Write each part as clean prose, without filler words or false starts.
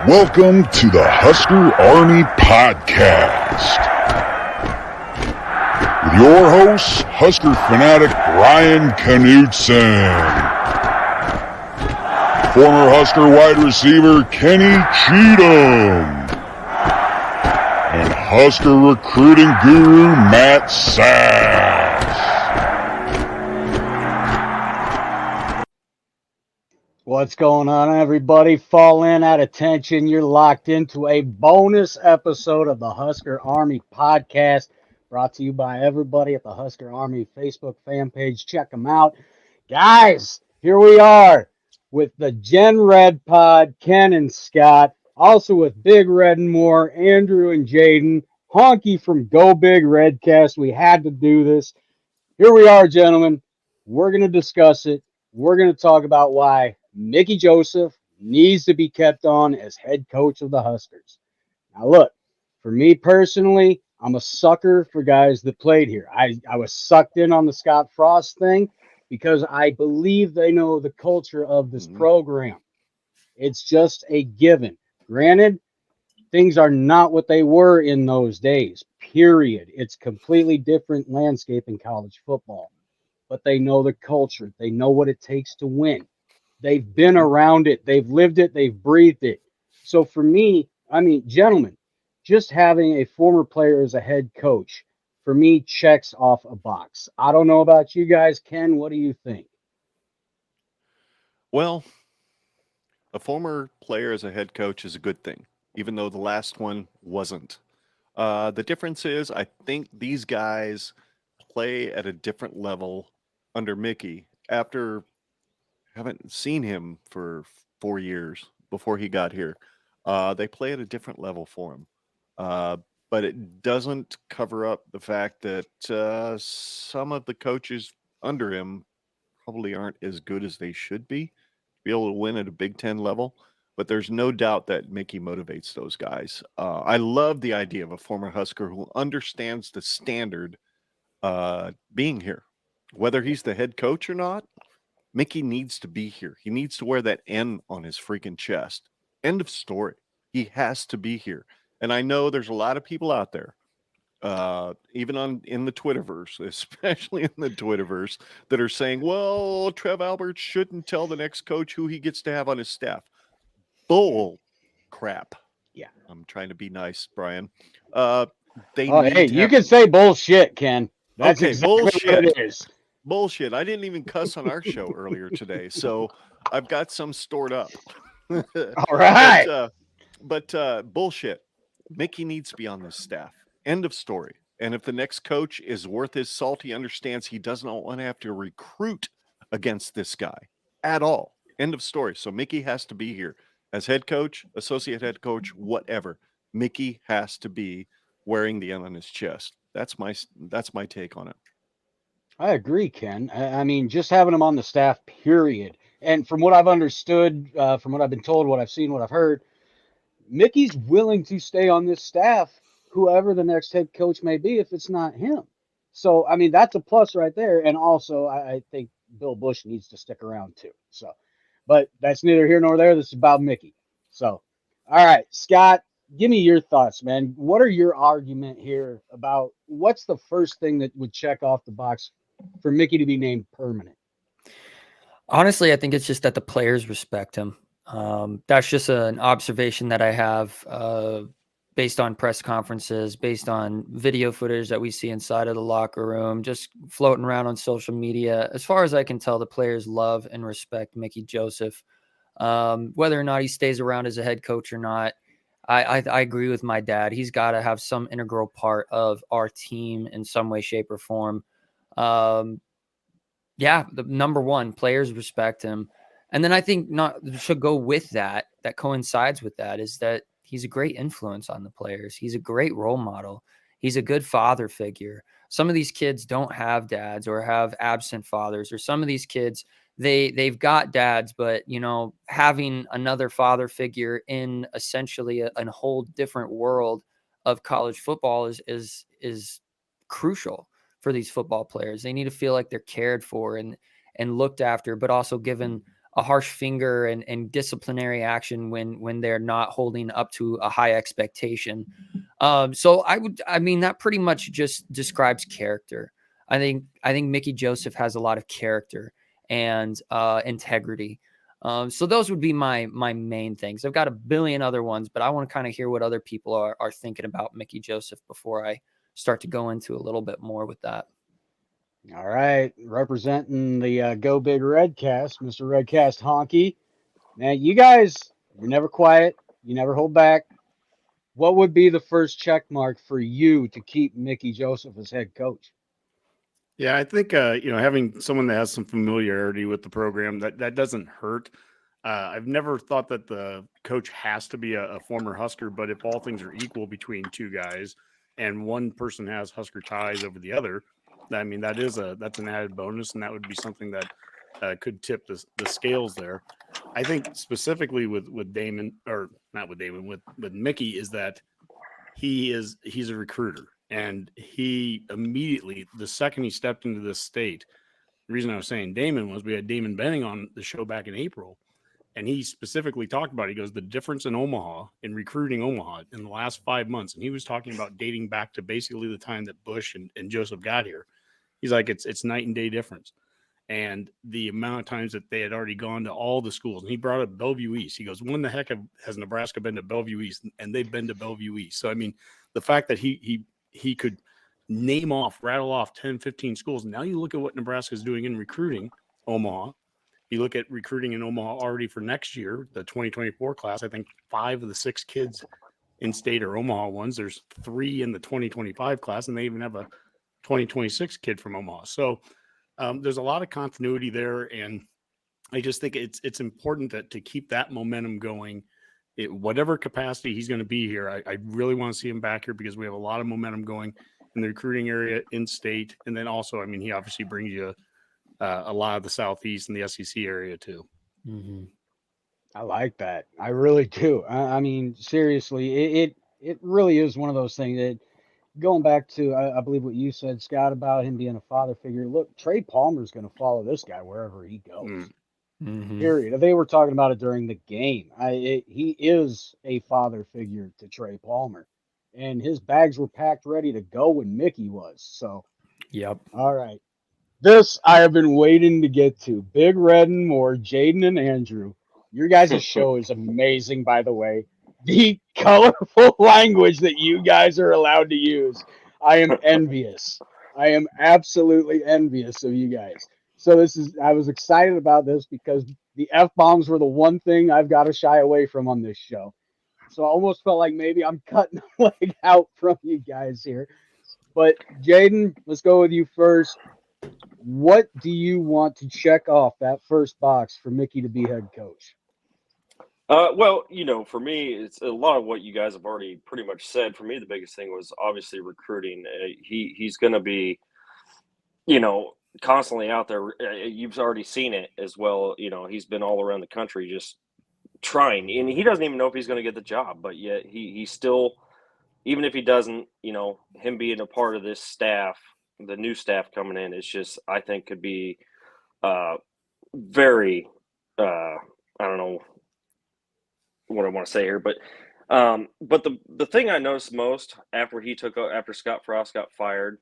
Welcome to the Husker Army Podcast. With your hosts, Husker fanatic Bryan Knutson, former Husker wide receiver Kenny Cheatham, and Husker recruiting guru Matt Sass. What's going on, everybody? Fall in at attention. You're locked into a bonus episode of the Husker Army Podcast, brought to you by everybody at the Husker Army Facebook fan page. Check them out. Guys, here we are with the Gen Red Pod, Ken and Scott, also with Big Red and More, Andrew and Jaden, Honke from Go Big Redcast. We had to do this. Here we are, gentlemen. We're going to discuss it. We're going to talk about why Mickey Joseph needs to be kept on as head coach of the Huskers. Now, look, for me personally, I'm a sucker for guys that played here. I was sucked in on the Scott Frost thing because I believe they know the culture of this program. It's just a given. Granted, things are not what they were in those days, period. It's completely different landscape in college football. But they know the culture. They know what it takes to win. They've been around it. They've lived it. They've breathed it. So for me, I mean, gentlemen, just having a former player as a head coach, for me, checks off a box. I don't know about you guys. Ken, what do you think? Well, a former player as a head coach is a good thing, even though the last one wasn't. The difference is I think these guys play at a different level under Mickey after haven't seen him for 4 years before he got here. They play at a different level for him. But it doesn't cover up the fact that some of the coaches under him probably aren't as good as they should be to be able to win at a Big Ten level. But there's no doubt that Mickey motivates those guys. I love the idea of a former Husker who understands the standard being here. Whether he's the head coach or not, Mickey needs to be here. He needs to wear that N on his freaking chest. End of story. He has to be here. And I know there's a lot of people out there, even in the Twitterverse, especially in the Twitterverse, that are saying, well, Trev Alberts shouldn't tell the next coach who he gets to have on his staff. Bull crap. Yeah. I'm trying to be nice, Bryan. You can say bullshit, Ken. That's okay, exactly bullshit. what it is. Bullshit. I didn't even cuss on our show earlier today, so I've got some stored up. All right. But bullshit. Mickey needs to be on this staff. End of story. And if the next coach is worth his salt, he understands he doesn't want to have to recruit against this guy at all. End of story. So Mickey has to be here as head coach, associate head coach, whatever. Mickey has to be wearing the N on his chest. That's my take on it. I agree, Ken. I mean, just having him on the staff, period. And from what I've understood, from what I've been told, what I've seen, what I've heard, Mickey's willing to stay on this staff, whoever the next head coach may be, if it's not him. So, I mean, that's a plus right there. And also, I think Bill Bush needs to stick around too. So, but that's neither here nor there. This is about Mickey. So, all right, Scott, give me your thoughts, man. What are your argument here about what's the first thing that would check off the box for Mickey to be named permanent? Honestly, I think it's just that the players respect him. That's just an observation that I have based on press conferences, based on video footage that we see inside of the locker room, just floating around on social media. As far as I can tell, the players love and respect Mickey Joseph. Whether or not he stays around as a head coach or not, I agree with my dad. He's got to have some integral part of our team in some way, shape, or form. The number one, players respect him. And then I think should go with that coincides with that, is that he's a great influence on the players. He's a great role model. He's a good father figure. Some of these kids don't have dads or have absent fathers, or some of these kids, they've got dads, but having another father figure in essentially a whole different world of college football is crucial for these football players. They need to feel like they're cared for and looked after, but also given harsh finger and disciplinary action when they're not holding up to a high expectation. So I mean, that pretty much just describes character. I think Mickey Joseph has a lot of character and integrity. So those would be my main things. I've got a billion other ones, but I want to kind of hear what other people are thinking about Mickey Joseph before I start to go into a little bit more with that. All right, representing the Go Big Redcast, Mr. Redcast Honke. Man, you guys, you're never quiet. You never hold back. What would be the first check mark for you to keep Mickey Joseph as head coach? Yeah, I think having someone that has some familiarity with the program that doesn't hurt. I've never thought that the coach has to be a former Husker, but if all things are equal between two guys and one person has Husker ties over the other, I mean that's an added bonus, and that would be something that could tip the scales there. I think specifically with Damon, or not with Damon, with Mickey, is that he's a recruiter. And he immediately, the second he stepped into this state, the reason I was saying Damon was we had Damon Benning on the show back in April, and he specifically talked about, he goes, the difference in Omaha, in recruiting Omaha in the last 5 months. And he was talking about dating back to basically the time that Bush and Joseph got here. He's like, it's night and day difference. And the amount of times that they had already gone to all the schools. And he brought up Bellevue East. He goes, when the heck has Nebraska been to Bellevue East? And they've been to Bellevue East. So, I mean, the fact that he could rattle off 10, 15 schools. Now you look at what Nebraska is doing in recruiting Omaha. You look at recruiting in Omaha already for next year, the 2024 class. I think 5 of the 6 kids in state are Omaha ones. There's 3 in the 2025 class, and they even have a 2026 kid from Omaha. So there's a lot of continuity there, and I just think it's important to keep that momentum going. Whatever capacity he's going to be here, I really want to see him back here because we have a lot of momentum going in the recruiting area in state. And then also, I mean, he obviously brings you a lot of the Southeast and the SEC area too. Mm-hmm. I like that. I really do. I mean, seriously, it really is one of those things that, going back to, I believe what you said, Scott, about him being a father figure. Look, Trey Palmer's going to follow this guy wherever he goes. Mm-hmm. Period. They were talking about it during the game. He is a father figure to Trey Palmer, and his bags were packed ready to go when Mickey was. So, Yep. all right. This I have been waiting to get to. Big Red and More, Jaden and Andrew. Your guys' show is amazing, by the way. The colorful language that you guys are allowed to use. I am envious. I am absolutely envious of you guys. So I was excited about this because the F-bombs were the one thing I've got to shy away from on this show. So I almost felt like maybe I'm cutting a leg out from you guys here. But Jaden, let's go with you first. What do you want to check off that first box for Mickey to be head coach? Well, for me, it's a lot of what you guys have already pretty much said. For me, the biggest thing was obviously recruiting. He's going to be, constantly out there. You've already seen it as well. He's been all around the country just trying, and he doesn't even know if he's going to get the job, but yet he's still, even if he doesn't, him being a part of this staff, the new staff coming in, it's just, I think could be very, I don't know what I want to say here, but the thing I noticed most after Scott Frost got fired,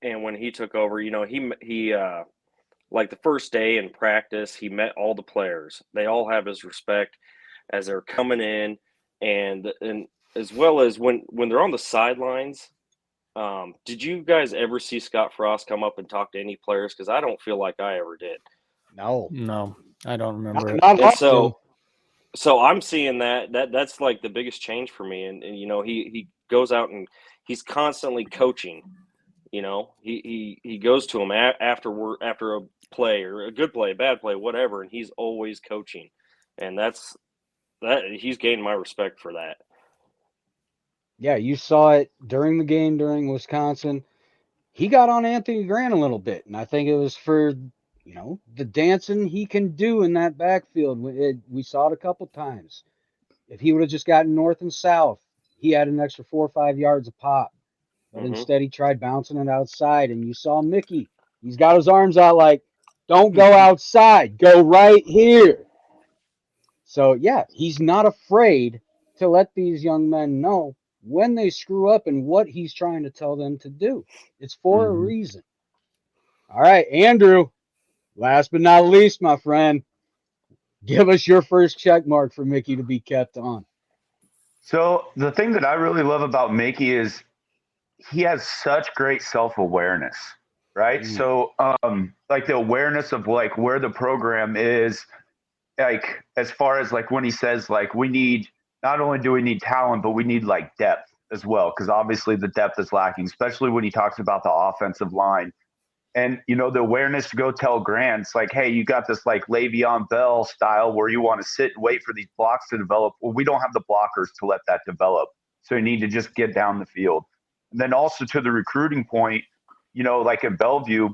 and when he took over, he like the first day in practice, he met all the players. They all have his respect as they're coming in, and as well as when they're on the sidelines. Did you guys ever see Scott Frost come up and talk to any players? Because I don't feel like I ever did. No, I don't remember. Not And often. so I'm seeing that's like the biggest change for me. And he goes out and he's constantly coaching. He goes to him after a play or a good play, a bad play, whatever, and he's always coaching. And that he's gained my respect for that. Yeah, you saw it during the game during Wisconsin. He got on Anthony Grant a little bit, and I think it was for, the dancing he can do in that backfield. We saw it a couple times. If he would have just gotten north and south, he had an extra 4 or 5 yards of pop. But instead he tried bouncing it outside, and you saw Mickey. He's got his arms out like, Don't go outside. Go right here. So, yeah, he's not afraid to let these young men know when they screw up and what he's trying to tell them to do. It's for a reason. All right, Andrew, last but not least, my friend, give us your first check mark for Mickey to be kept on. So the thing that I really love about Mickey is he has such great self-awareness, right? So like the awareness of like where the program is, like as far as like when he says like we need, not only do we need talent, but we need like depth as well, because obviously the depth is lacking, especially when he talks about the offensive line. And, you know, the awareness to go tell Grant, it's like, hey, you got this like Le'Veon Bell style where you want to sit and wait for these blocks to develop. Well, we don't have the blockers to let that develop. So you need to just get down the field. And then also to the recruiting point, you know, like in Bellevue,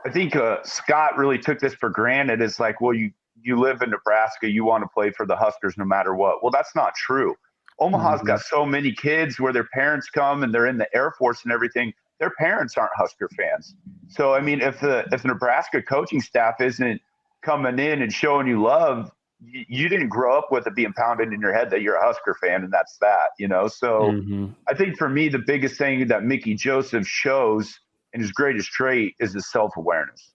I think Scott really took this for granted. It's like, well, you live in Nebraska, you want to play for the Huskers no matter what. Well, that's not true. Omaha's got so many kids where their parents come and they're in the Air Force and everything. Their parents aren't Husker fans. So, I mean, if the Nebraska coaching staff isn't coming in and showing you love, you didn't grow up with it being pounded in your head that you're a Husker fan and that's that, you know? So I think for me, the biggest thing that Mickey Joseph shows in his greatest trait is his self-awareness.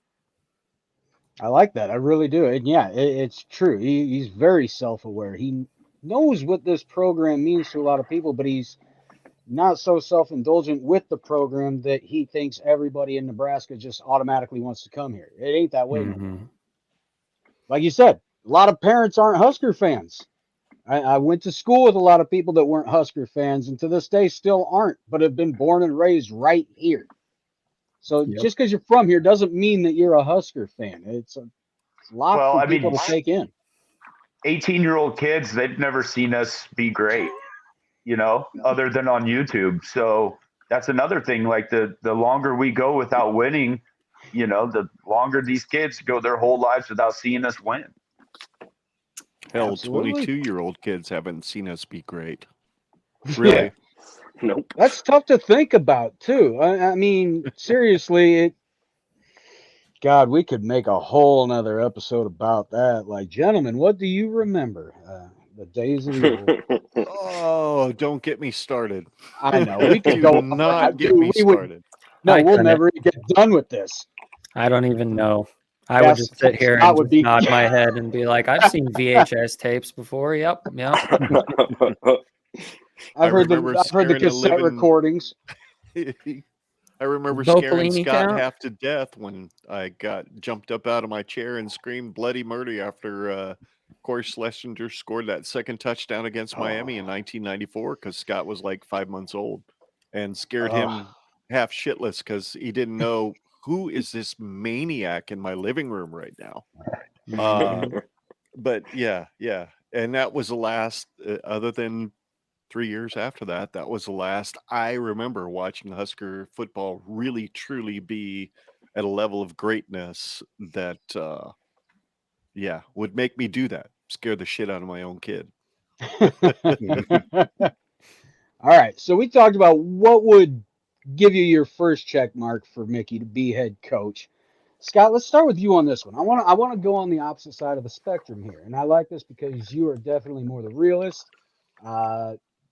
I like that. I really do. And yeah, it's true. He's very self-aware. He knows what this program means to a lot of people, but he's not so self-indulgent with the program that he thinks everybody in Nebraska just automatically wants to come here. It ain't that way. Like you said, a lot of parents aren't Husker fans. I went to school with a lot of people that weren't Husker fans and to this day still aren't, but have been born and raised right here. So just because you're from here doesn't mean that you're a Husker fan. It's a lot for people to take in. 18-year-old kids, they've never seen us be great, you know, other than on YouTube. So that's another thing. Like the longer we go without winning, you know, the longer these kids go their whole lives without seeing us win. Hell, Absolutely. 22-year-old kids haven't seen us be great. Really? Yeah. Nope. That's tough to think about too. I mean, seriously, God, we could make a whole nother episode about that. Like, gentlemen, what do you remember? The days of the old. Oh, don't get me started. I know we could Do go on for not that. get Dude, me we would. started. No, I we'll couldn't. never get done with this. I don't even know. I Yeah, would just sit here Scott and would just be- nod my head and be like, I've seen VHS tapes before. Yep. I've heard remember the scaring a cassette living- recordings. I remember Bo scaring Pelini Scott count? half to death when I got jumped up out of my chair and screamed bloody murder after Corey Schlesinger scored that second touchdown against Miami in 1994 because Scott was like 5 months old and scared him half shitless because he didn't know who is this maniac in my living room right now. But yeah. And that was the last, other than 3 years after that, that was the last I remember watching Husker football really, truly be at a level of greatness that, would make me do that. Scare the shit out of my own kid. All right. So we talked about what would give you your first check mark for Mickey to be head coach. Scott, let's start with you on this one. I want to go on the opposite side of the spectrum here, and I like this because you are definitely more the realist.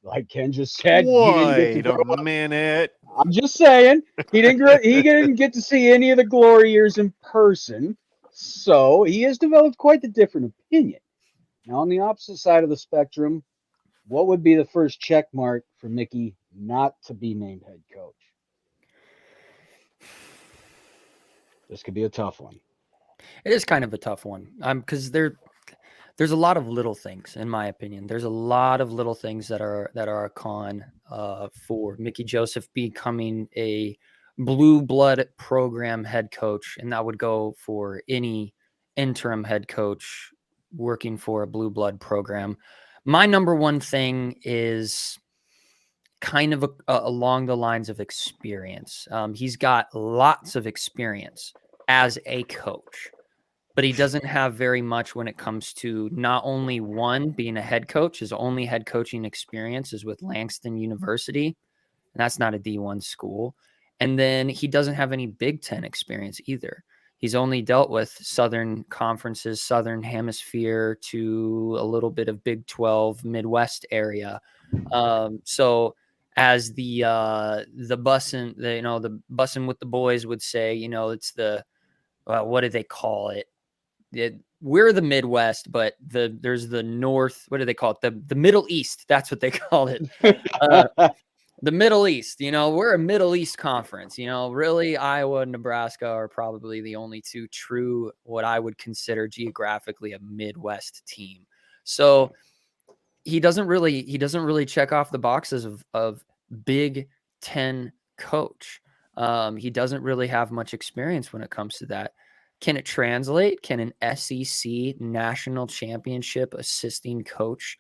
Like Ken just said, he didn't get to Wait grow a up. minute. I'm just saying he didn't get to see any of the glory years in person, so he has developed quite the different opinion. Now, on the opposite side of the spectrum, what would be the first check mark for Mickey not to be named head coach? This could be a tough one. It is kind of a tough one. Because there's a lot of little things, in my opinion. There's a lot of little things that are a con for Mickey Joseph becoming a blue blood program head coach, and that would go for any interim head coach working for a blue blood program. My number one thing is kind of along the lines of experience. He's got lots of experience as a coach, but he doesn't have very much when it comes to not only one, being a head coach. His only head coaching experience is with Langston University, and that's not a D1 school. And then he doesn't have any Big Ten experience either. He's only dealt with Southern conferences, Southern Hemisphere, to a little bit of Big 12 Midwest area. So as the bussin', the bussin' with the boys would say, it's the what do they call it? We're the Midwest, but there's the North. What do they call it? The Middle East. That's what they call it. The Middle East. We're a Middle East conference. Really, Iowa and Nebraska are probably the only two true, what I would consider geographically a Midwest team. So he doesn't really check off the boxes of Big Ten coach. He doesn't really have much experience when it comes to that. Can it translate? Can an SEC national championship assisting coach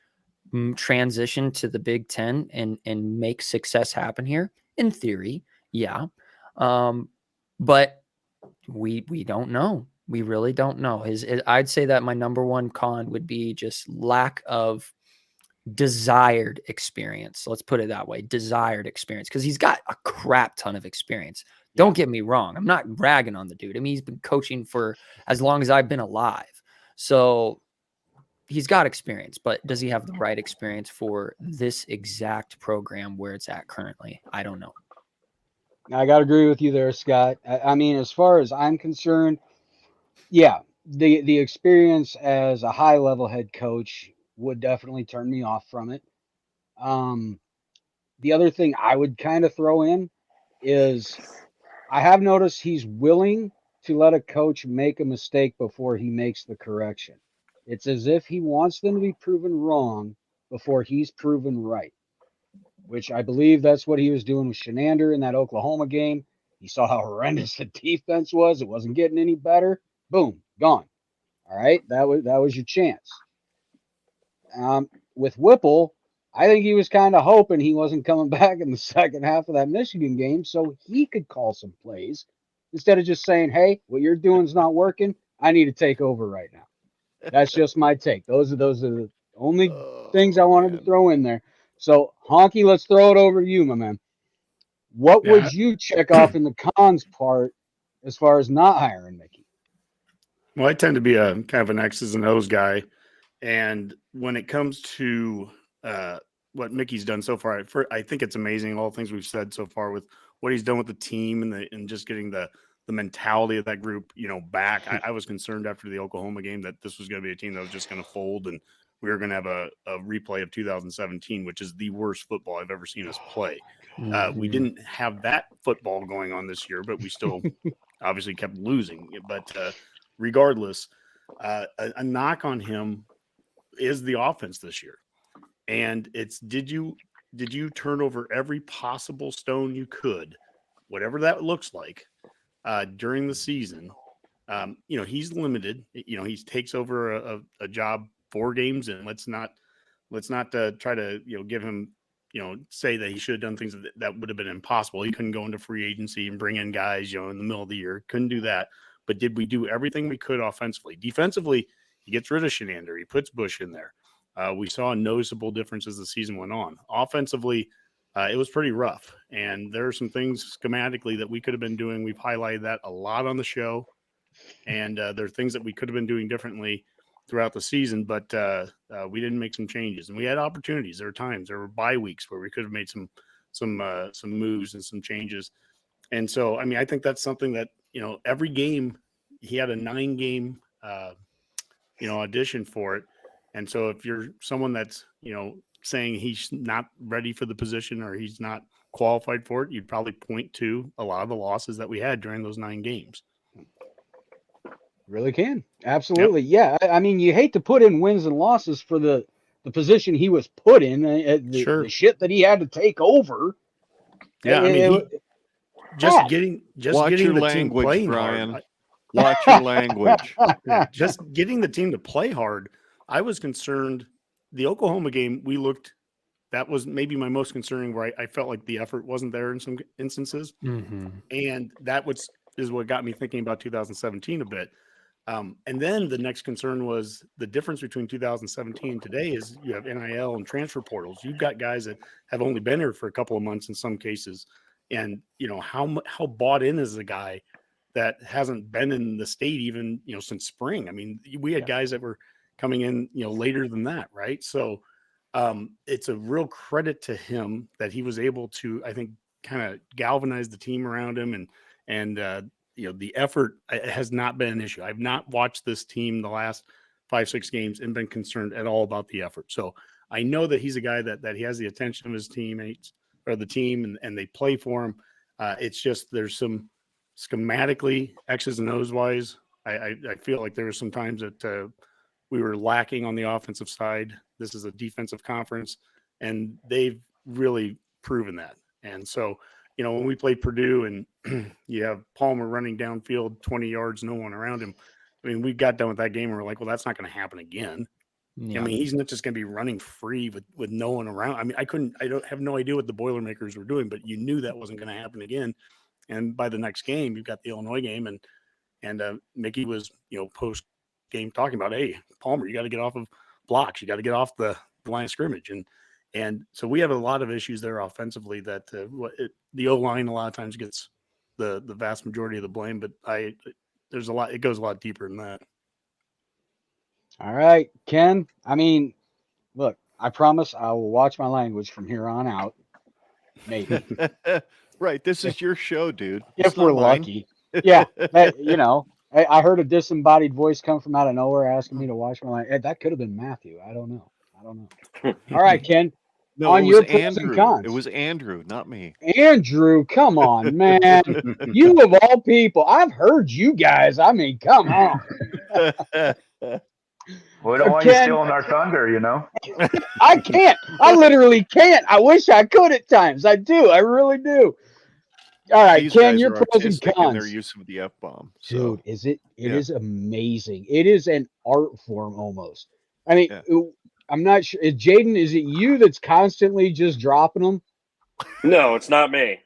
transition to the Big Ten and make success happen here? In theory, yeah. But we don't know. We really don't know. I'd say that my number one con would be just lack of desired experience. Let's put it that way. Desired experience. Because he's got a crap ton of experience. Don't get me wrong. I'm not bragging on the dude. I mean, he's been coaching for as long as I've been alive. So he's got experience, but does he have the right experience for this exact program where it's at currently? I don't know. I got to agree with you there, Scott. I mean, as far as I'm concerned, yeah, the experience as a high-level head coach would definitely turn me off from it. The other thing I would kind of throw in is I have noticed he's willing to let a coach make a mistake before he makes the correction. It's as if he wants them to be proven wrong before he's proven right, which I believe that's what he was doing with Shenander in that Oklahoma game. He saw how horrendous the defense was. It wasn't getting any better. Boom, gone. All right, that was your chance. With Whipple, I think he was kind of hoping he wasn't coming back in the second half of that Michigan game so he could call some plays instead of just saying, hey, what you're doing is not working. I need to take over right now. That's just my take. Those are the only things I wanted to throw in there. So, Honke, let's throw it over to you, my man. What would you check off in the cons part as far as not hiring Mickey? Well, I tend to be a kind of an X's and O's guy. And when it comes to what Mickey's done so far, I think it's amazing, all the things we've said so far with what he's done with the team and just getting the mentality of that group, back. I was concerned after the Oklahoma game that this was going to be a team that was just going to fold and we were going to have a replay of 2017, which is the worst football I've ever seen us play. We didn't have that football going on this year, but we still obviously kept losing. But regardless, a knock on him is the offense this year. And it's did you turn over every possible stone you could, whatever that looks like, during the season. He's limited. He takes over a job 4 games, and let's not try to give him say that he should have done things that would have been impossible. He couldn't go into free agency and bring in guys in the middle of the year. Couldn't do that. But did we do everything we could offensively? Defensively, he gets rid of Shenander. He puts Bush in there. We saw a noticeable difference as the season went on. Offensively, it was pretty rough. And there are some things schematically that we could have been doing. We've highlighted that a lot on the show. And there are things that we could have been doing differently throughout the season, but we didn't make some changes. And we had opportunities. There were bye weeks where we could have made some moves and some changes. And so, I mean, I think that's something that, every game he had a 9-game, audition for it. And so if you're someone that's, saying he's not ready for the position or he's not qualified for it, you'd probably point to a lot of the losses that we had during those 9 games. Really can. Absolutely. Yep. Yeah. I mean, you hate to put in wins and losses for the position he was put in, the shit that he had to take over. Yeah. Getting the team playing Bryan. hard. Watch your language. Just getting the team to play hard. I was concerned. The Oklahoma game, that was maybe my most concerning, where I felt like the effort wasn't there in some instances. Mm-hmm. And that is what got me thinking about 2017 a bit. And then the next concern was the difference between 2017 and today is you have NIL and transfer portals. You've got guys that have only been here for a couple of months in some cases. And, how bought in is the guy that hasn't been in the state even, since spring. I mean, we had guys that were coming in, later than that. Right. So it's a real credit to him that he was able to, I think, kind of galvanize the team around him, and the effort has not been an issue. I've not watched this team the last 5-6 games and been concerned at all about the effort. So I know that he's a guy that he has the attention of his teammates or the team, and they play for him. It's just there's some schematically X's and O's wise. I feel like there were some times that we were lacking on the offensive side. This is a defensive conference, and they've really proven that. And so, when we played Purdue and you have Palmer running downfield 20 yards, no one around him. I mean, we got done with that game and we're like, well, that's not going to happen again. Yeah. I mean, he's not just going to be running free with no one around. I mean, I don't have no idea what the Boilermakers were doing, but you knew that wasn't going to happen again. And by the next game, you've got the Illinois game, and Mickey was, post game talking about, hey, Palmer, you got to get off of blocks. You got to get off the line of scrimmage. And so we have a lot of issues there offensively that the O-line a lot of times gets the vast majority of the blame, but there's a lot, it goes a lot deeper than that. All right, Ken. I mean, look, I promise I will watch my language from here on out. Maybe. Right. This is your show, dude. If we're lucky. Yeah. I heard a disembodied voice come from out of nowhere asking me to watch my language. That could have been Matthew. I don't know. All right, Ken. No, on it your was pros Andrew. and cons. It was Andrew, not me. Andrew, come on, man. You of all people. I've heard you guys. I mean, come on. We don't want you stealing our thunder, I can't. I literally can't. I wish I could at times. I do. I really do. All right, These Ken, guys your are pros and artistic cons. in their use of the F-bomb. So. Dude, it is amazing. It is an art form almost. I mean, I'm not sure. Jaden, is it you that's constantly just dropping them? No, it's not me.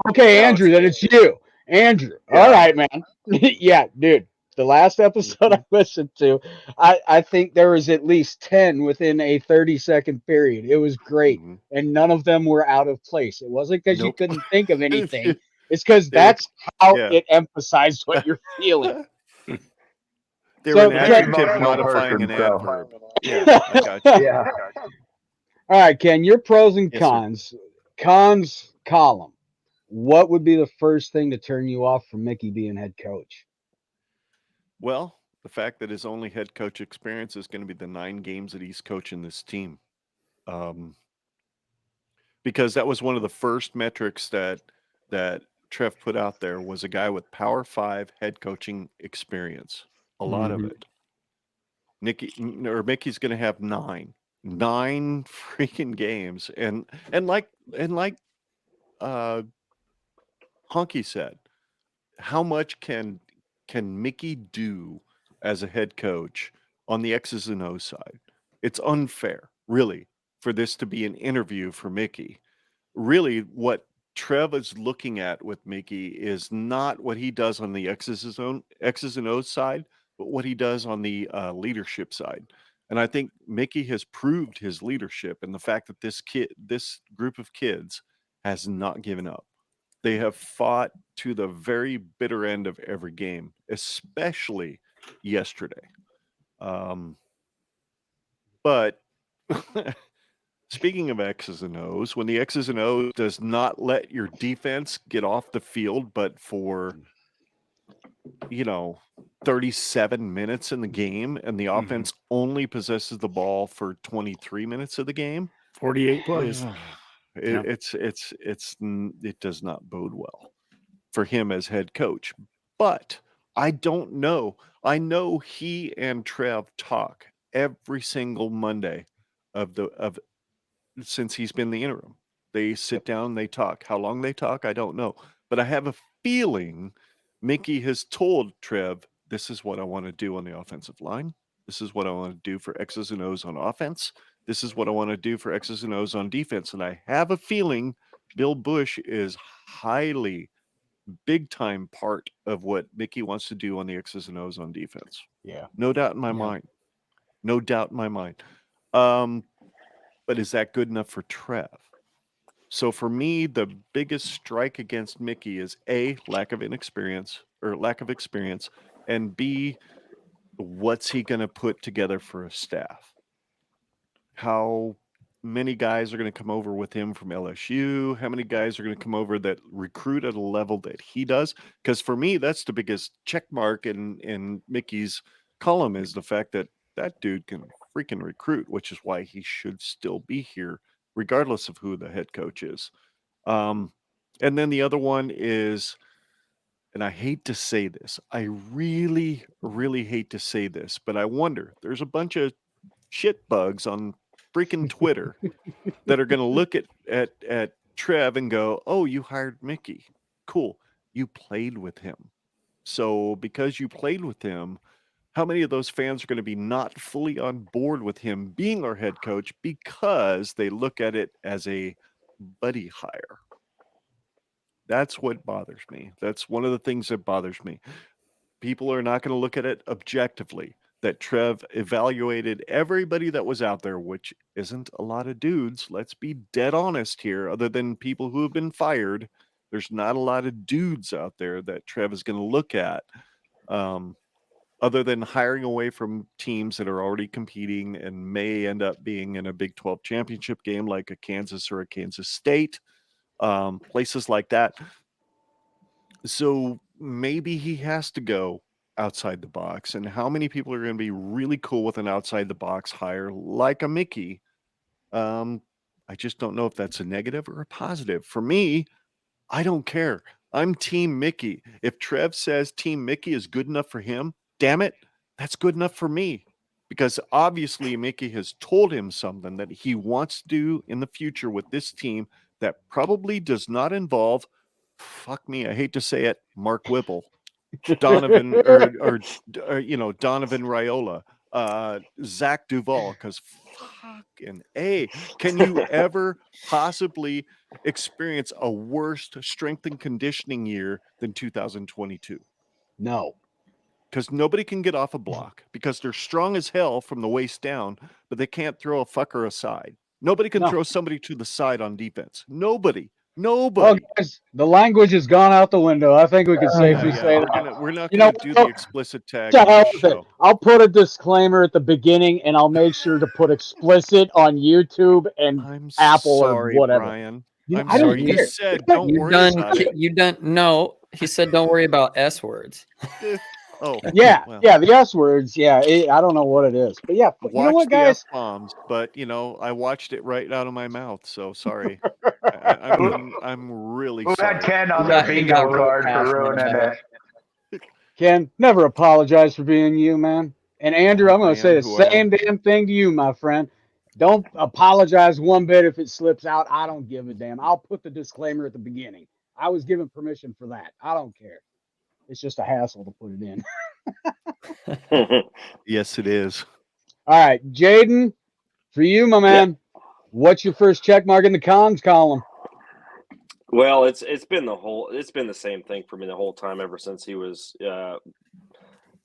Okay, Andrew, then it's you. Andrew. Yeah. All right, man. Yeah, dude. The last episode I listened to, I think there was at least 10 within a 30-second period. It was great. Mm-hmm. And none of them were out of place. It wasn't because you couldn't think of anything. It's because that's how it emphasized what you're feeling. They were an adjective modifying an adverb. Yeah, I got you. Yeah. All right, Ken, your pros and cons. Sir. Cons column. What would be the first thing to turn you off from Mickey being head coach? Well, the fact that his only head coach experience is going to be the 9 games that he's coaching this team. Because that was one of the first metrics that Trev put out there was a guy with Power 5 head coaching experience. A lot of it. Mickey's going to have 9 freaking games. And like Honke said, how much can Mickey do as a head coach on the X's and O's side? It's unfair, really, for this to be an interview for Mickey. Really, what Trev is looking at with Mickey is not what he does on the X's and O's side, but what he does on the leadership side. And I think Mickey has proved his leadership and the fact that this group of kids has not given up. They have fought to the very bitter end of every game, especially yesterday. But speaking of X's and O's, when the X's and O's does not let your defense get off the field, but for 37 minutes in the game, and the offense only possesses the ball for 23 minutes of the game, 48 plays. It does not bode well for him as head coach. But I don't know. I know he and Trev talk every single Monday since he's been the interim. They sit down, they talk. How long they talk, I don't know. But I have a feeling Mickey has told Trev, this is what I want to do on the offensive line. This is what I want to do for X's and O's on offense. This is what I want to do for X's and O's on defense. And I have a feeling Bill Bush is highly big time part of what Mickey wants to do on the X's and O's on defense. Yeah. No doubt in my mind. No doubt in my mind. But is that good enough for Trev? So for me, the biggest strike against Mickey is A, lack of inexperience, or lack of experience, and B, what's he going to put together for a staff? How many guys are going to come over with him from LSU? How many guys are going to come over that recruit at a level that he does? Because for me, that's the biggest check mark in Mickey's column, is the fact that that dude can freaking recruit, which is why he should still be here, regardless of who the head coach is. And then the other one is, and I hate to say this, I really, really hate to say this, but I wonder, there's a bunch of shit bugs on freaking Twitter that are going to look at Trev and go, oh, you hired Mickey. Cool. You played with him. So because you played with him, how many of those fans are going to be not fully on board with him being our head coach because they look at it as a buddy hire? That's what bothers me. That's one of the things that bothers me. People are not going to look at it objectively. That Trev evaluated everybody that was out there, which isn't a lot of dudes. Let's be dead honest here. Other than people who have been fired, there's not a lot of dudes out there that Trev is going to look at, other than hiring away from teams that are already competing and may end up being in a Big 12 championship game like a Kansas or a Kansas State, places like that. So maybe he has to go outside the box. And how many people are going to be really cool with an outside the box hire like a Mickey? I just don't know if that's a negative or a positive. For me, I don't care. I'm Team Mickey. If Trev says Team Mickey is good enough for him, damn it, that's good enough for me. Because obviously Mickey has told him something that he wants to do in the future with this team that probably does not involve, fuck me, I hate to say it, Mark Whipple, Donovan or Donovan Raiola, Zach Duvall, because fucking A, can you ever possibly experience a worse strength and conditioning year than 2022? No. Because nobody can get off a block because they're strong as hell from the waist down, but they can't throw a fucker aside. Nobody can throw somebody to the side on defense. Nobody. Well, guys, the language has gone out the window. I think we can safely say that. We're not going to do the explicit tag on this show. I'll put a disclaimer at the beginning, and I'll make sure to put explicit on YouTube and Apple or whatever. Brian. I'm sorry. You said don't worry about it. You don't. No, he said don't worry about S words. Oh yeah, the S words. Yeah, I don't know what it is, but yeah. But you know what, guys? F-bombs, but I watched it right out of my mouth. So sorry. I'm really sorry. Who had Ken on their bingo card for ruining it? Ken, never apologize for being you, man. And Andrew, I'm going to say the same damn thing to you, my friend. Don't apologize one bit if it slips out. I don't give a damn. I'll put the disclaimer at the beginning. I was given permission for that. I don't care. It's just a hassle to put it in. Yes, it is. All right, Jaden, for you, my man, what's your first check mark in the cons column? Well, it's been the same thing for me the whole time ever since he was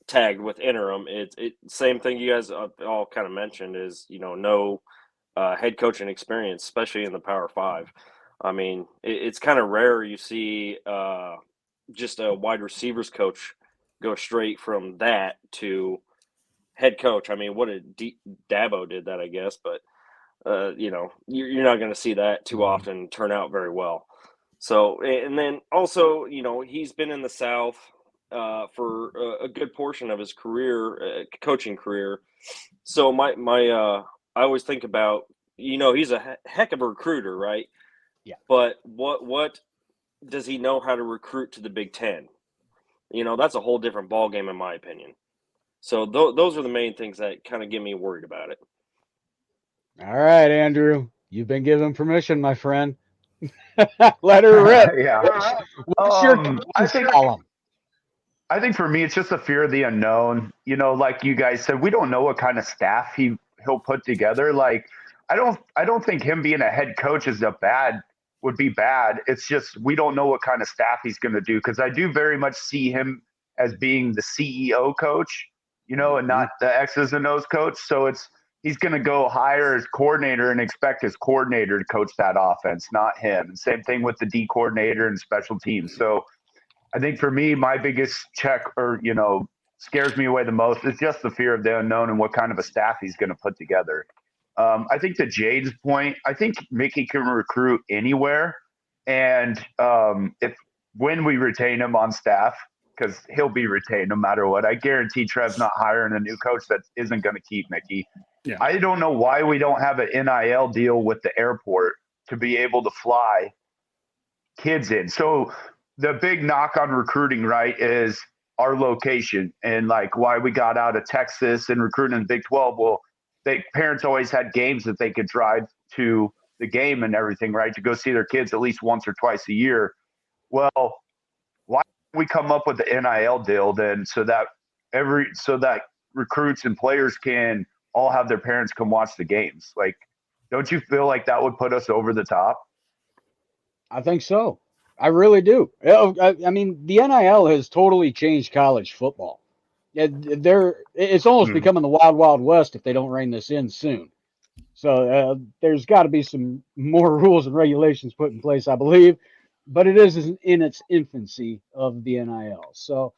tagged with interim. It's same thing you guys all kind of mentioned is no head coaching experience, especially in the Power 5. I mean, it's kind of rare you see just a wide receivers coach go straight from that to head coach. I mean, what Dabo did that, I guess, but you're not going to see that too often turn out very well. So, and then also, he's been in the South for a good portion of his career, coaching career. So I always think about, he's a heck of a recruiter, right? Yeah. But what does he know how to recruit to the Big Ten? That's a whole different ballgame in my opinion. So those are the main things that kind of get me worried about it. All right, Andrew, you've been given permission, my friend. Let her rip. Yeah. What's your column? I think for me, it's just a fear of the unknown. Like you guys said, we don't know what kind of staff he'll put together. Like, I don't think him being a head coach would be bad. It's just we don't know what kind of staff he's going to do, because I do very much see him as being the CEO coach, and not the X's and O's coach. So he's going to go hire his coordinator and expect his coordinator to coach that offense, not him. And same thing with the D coordinator and special teams. So I think for me, my biggest check or, scares me away the most is just the fear of the unknown and what kind of a staff he's going to put together. I think to Jade's point, I think Mickey can recruit anywhere. And when we retain him on staff, because he'll be retained no matter what, I guarantee Trev's not hiring a new coach that isn't going to keep Mickey. Yeah. I don't know why we don't have an NIL deal with the airport to be able to fly kids in. So the big knock on recruiting, right, is our location and like why we got out of Texas and recruiting in the Big 12. Well, parents always had games that they could drive to the game and everything, right, to go see their kids at least once or twice a year. Well, why don't we come up with the NIL deal then so that recruits and players can all have their parents come watch the games? Like, don't you feel like that would put us over the top? I think so. I really do. I mean, the NIL has totally changed college football. It's almost becoming the wild, wild west if they don't rein this in soon. So there's got to be some more rules and regulations put in place, I believe. But it is in its infancy of the NIL. So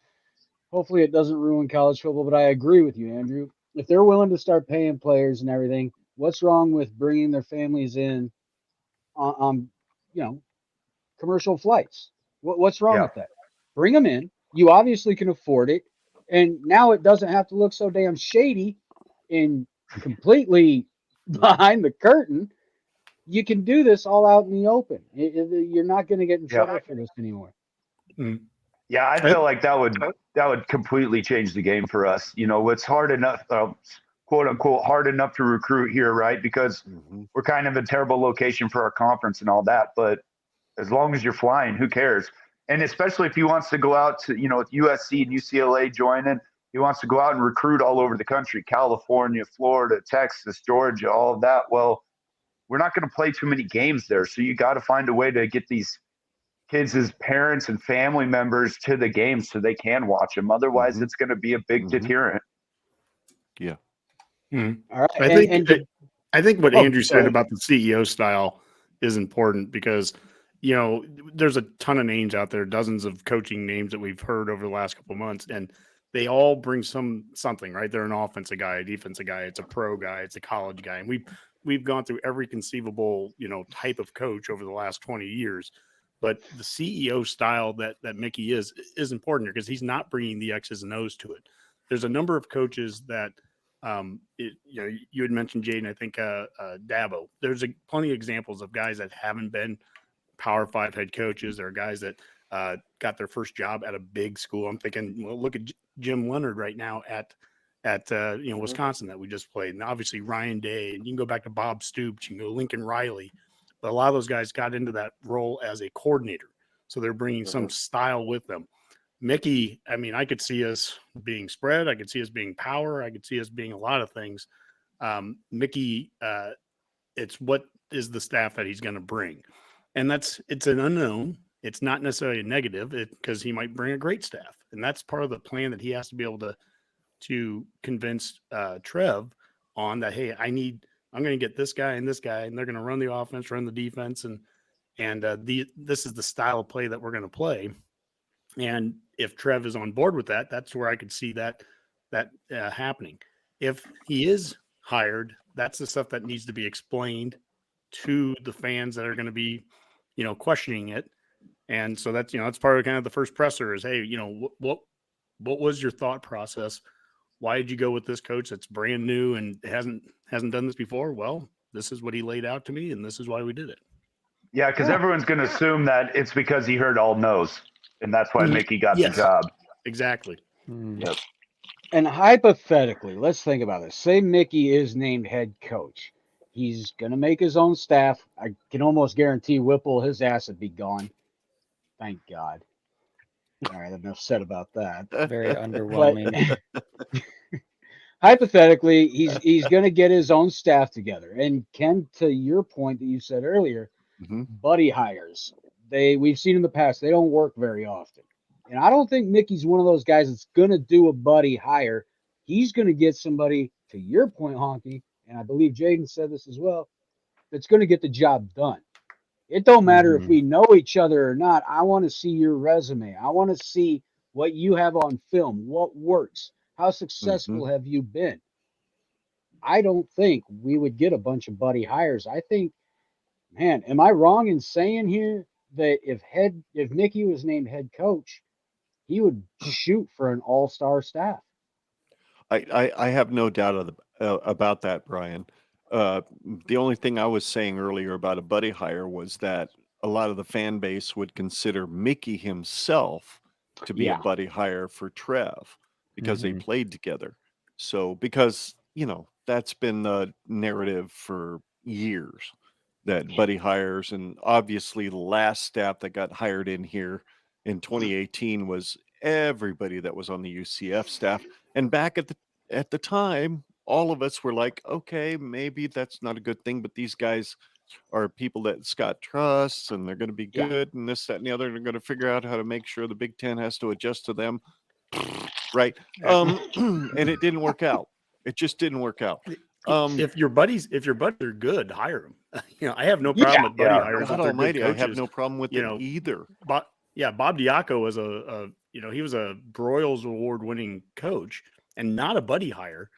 hopefully it doesn't ruin college football. But I agree with you, Andrew. If they're willing to start paying players and everything, what's wrong with bringing their families in on commercial flights? What's wrong with that? Bring them in. You obviously can afford it. And now it doesn't have to look so damn shady and completely behind the curtain. You can do this all out in the open. You're not going to get in trouble for this anymore. Yeah, I feel like that would completely change the game for us. It's hard enough, quote unquote, hard enough to recruit here, right? Because we're kind of a terrible location for our conference and all that. But as long as you're flying, who cares? And especially if he wants to go out to, with USC and UCLA joining, he wants to go out and recruit all over the country, California, Florida, Texas, Georgia, all of that. Well, we're not going to play too many games there. So you got to find a way to get these kids as parents and family members to the games so they can watch them. Otherwise, it's going to be a big deterrent. Yeah. All right. I think what Andrew said about the CEO style is important because, there's a ton of names out there, dozens of coaching names that we've heard over the last couple of months, and they all bring something, right? They're an offensive guy, a defensive guy, it's a pro guy, it's a college guy. And we've gone through every conceivable, type of coach over the last 20 years. But the CEO style that Mickey is important here because he's not bringing the X's and O's to it. There's a number of coaches that, you had mentioned Jaden, I think Dabo. There's plenty of examples of guys that haven't been Power 5 head coaches. There are guys that got their first job at a big school. I'm thinking, well, look at Jim Leonard right now at Wisconsin that we just played. And obviously Ryan Day, and you can go back to Bob Stoops, you can go Lincoln Riley. But a lot of those guys got into that role as a coordinator. So they're bringing some style with them. Mickey, I mean, I could see us being spread. I could see us being power. I could see us being a lot of things. Mickey, it's what is the staff that he's going to bring. And it's an unknown. It's not necessarily a negative because he might bring a great staff. And that's part of the plan that he has to be able to convince Trev on that, hey, I'm going to get this guy, and they're going to run the offense, run the defense, and this is the style of play that we're going to play. And if Trev is on board with that, that's where I could see that happening. If he is hired, that's the stuff that needs to be explained to the fans that are going to be, questioning it. And so that's, that's part of kind of the first presser is, hey, what was your thought process? Why did you go with this coach that's brand new and hasn't done this before? Well, this is what he laid out to me, and this is why we did it. Yeah, because everyone's going to assume that it's because he heard all no's, and that's why Mickey got the job. Exactly. Yep. And hypothetically, let's think about this. Say Mickey is named head coach. He's going to make his own staff. I can almost guarantee Whipple, his ass would be gone. Thank God. All right, enough said about that. Very underwhelming. Hypothetically, he's going to get his own staff together. And Ken, to your point that you said earlier, buddy hires. We've seen in the past, they don't work very often. And I don't think Mickey's one of those guys that's going to do a buddy hire. He's going to get somebody, to your point, Honke, and I believe Jaden said this as well, that's going to get the job done. It don't matter if Mhm. we know each other or not. I want to see your resume. I want to see what you have on film, what works, how Mhm. successful have you been. I don't think we would get a bunch of buddy hires. I think, man, am I wrong in saying here that if Mickey was named head coach, he would shoot for an all-star staff? I have no doubt about that, Brian. The only thing I was saying earlier about a buddy hire was that a lot of the fan base would consider Mickey himself to be a Yeah. buddy hire for Trev because they Mhm. played together. So, because, that's been the narrative for years that buddy hires, and obviously the last staff that got hired in here in 2018 was everybody that was on the UCF staff. And back at the time, all of us were like, okay, maybe that's not a good thing, but these guys are people that Scott trusts and they're going to be Yeah. good and this, that, and the other. They're going to figure out how to make sure the Big Ten has to adjust to them. Right. And it didn't work out. It just didn't work out. If your buddies are good, hire them. I have no Yeah. problem with buddy Yeah. hires. God If they're good almighty, I have coaches. no problem with it either. Bob Diaco was he was a Broyles Award winning coach and not a buddy hire,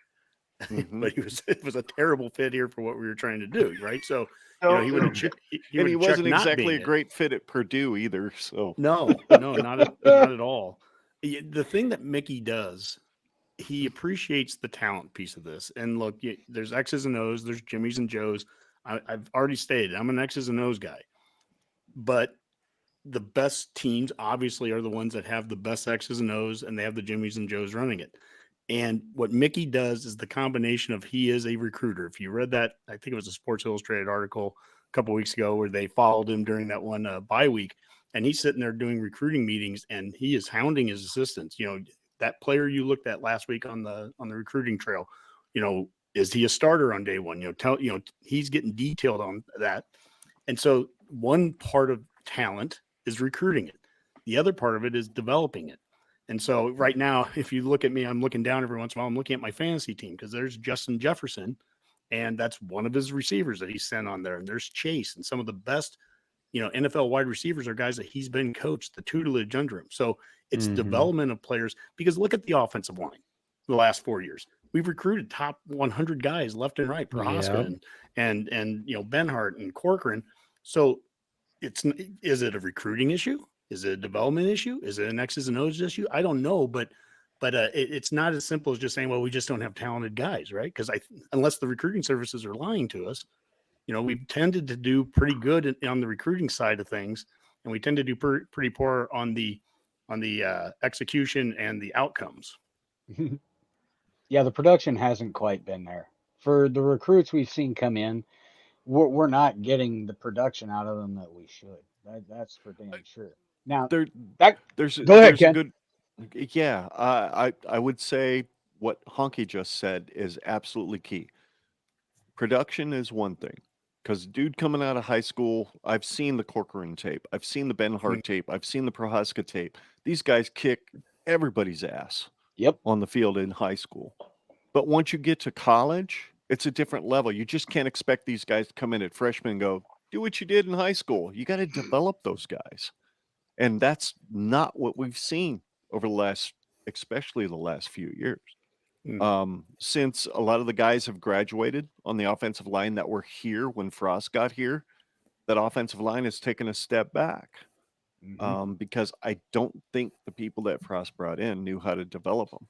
Mhm. but it was a terrible fit here for what we were trying to do, right? So So, he would have And he wasn't not exactly being a it. great fit at Purdue either. So No, not at all. The thing that Mickey does, he appreciates the talent piece of this. And look, there's X's and O's, there's Jimmys and Joes. I've already stated I'm an X's and O's guy, but the best teams obviously are the ones that have the best X's and O's, and they have the Jimmys and Joes running it. And what Mickey does is the combination of he is a recruiter. If you read that, I think it was a Sports Illustrated article a couple weeks ago where they followed him during that one bye week, and he's sitting there doing recruiting meetings, and he is hounding his assistants. That player you looked at last week on the recruiting trail, is he a starter on day one? He's getting detailed on that. And so one part of talent is recruiting it. The other part of it is developing it. And so right now, if you look at me, I'm looking down every once in a while. I'm looking at my fantasy team because there's Justin Jefferson, and that's one of his receivers that he sent on there. And there's Chase, and some of the best, NFL wide receivers are guys that he's been coached, the tutelage under him. So it's development of players, because look at the offensive line the last 4 years. We've recruited top 100 guys left and right, Prohaska and Benhart and Corcoran. So is it a recruiting issue? Is it a development issue? Is it an X's and O's issue? I don't know, but it's not as simple as just saying, well, we just don't have talented guys, right? Because unless the recruiting services are lying to us, we've tended to do pretty good on the recruiting side of things, and we tend to do pretty poor on the execution and the outcomes. Yeah, the production hasn't quite been there. For the recruits we've seen come in, we're not getting the production out of them that we should. That's for damn sure. Now, there's go ahead, a Ken. good, yeah. I would say what Honke just said is absolutely key. Production is one thing, because dude coming out of high school, I've seen the Corcoran tape, I've seen the Benhart tape, I've seen the Prohaska tape. These guys kick everybody's ass. Yep. On the field in high school. But once you get to college, it's a different level. You just can't expect these guys to come in at freshman and go, do what you did in high school. You got to develop those guys. And that's not what we've seen over especially the last few years. Since a lot of the guys have graduated on the offensive line that were here when Frost got here, that offensive line has taken a step back. Because I don't think the people that Frost brought in knew how to develop them.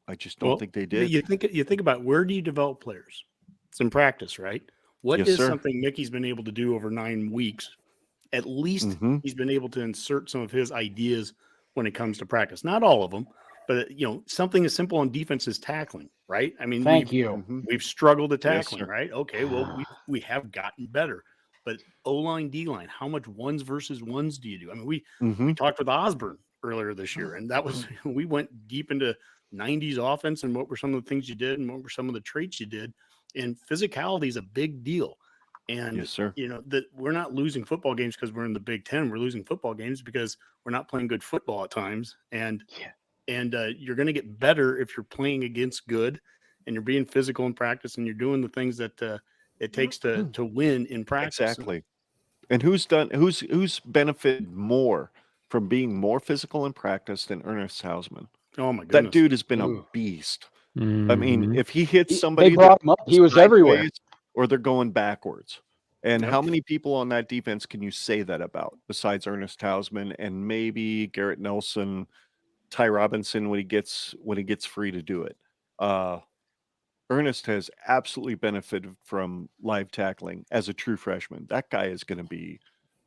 I just don't think they did. You think about, where do you develop players? It's in practice, right? What Yes, is sir. something Mickey's been able to do over 9 weeks? At least he's been able to insert some of his ideas when it comes to practice. Not all of them, but something as simple on defense as tackling, right? I mean, we've struggled at tackling, right? Okay, well, we have gotten better. But O-line, D-line, how much ones versus ones do you do? I mean, we talked with Osborne earlier this year, and that was we went deep into 90s offense and what were some of the things you did and what were some of the traits you did. And physicality is a big deal. And, yes, sir. That we're not losing football games because we're in the Big Ten. We're losing football games because we're not playing good football at times. And you're going to get better if you're playing against good and you're being physical in practice and you're doing the things that it takes to win in practice. Exactly. And who's benefited more from being more physical in practice than Ernest Hausman? Oh my That goodness. dude has been a Ooh. beast. I mean, Mhm. if he hits They somebody, brought him up. He was everywhere. sideways or they're going backwards. And Yep. how many people on that defense can you say that about besides Ernest Hausman and maybe Garrett Nelson, Ty Robinson when he gets free to do it? Ernest has absolutely benefited from live tackling as a true freshman. That guy is going to be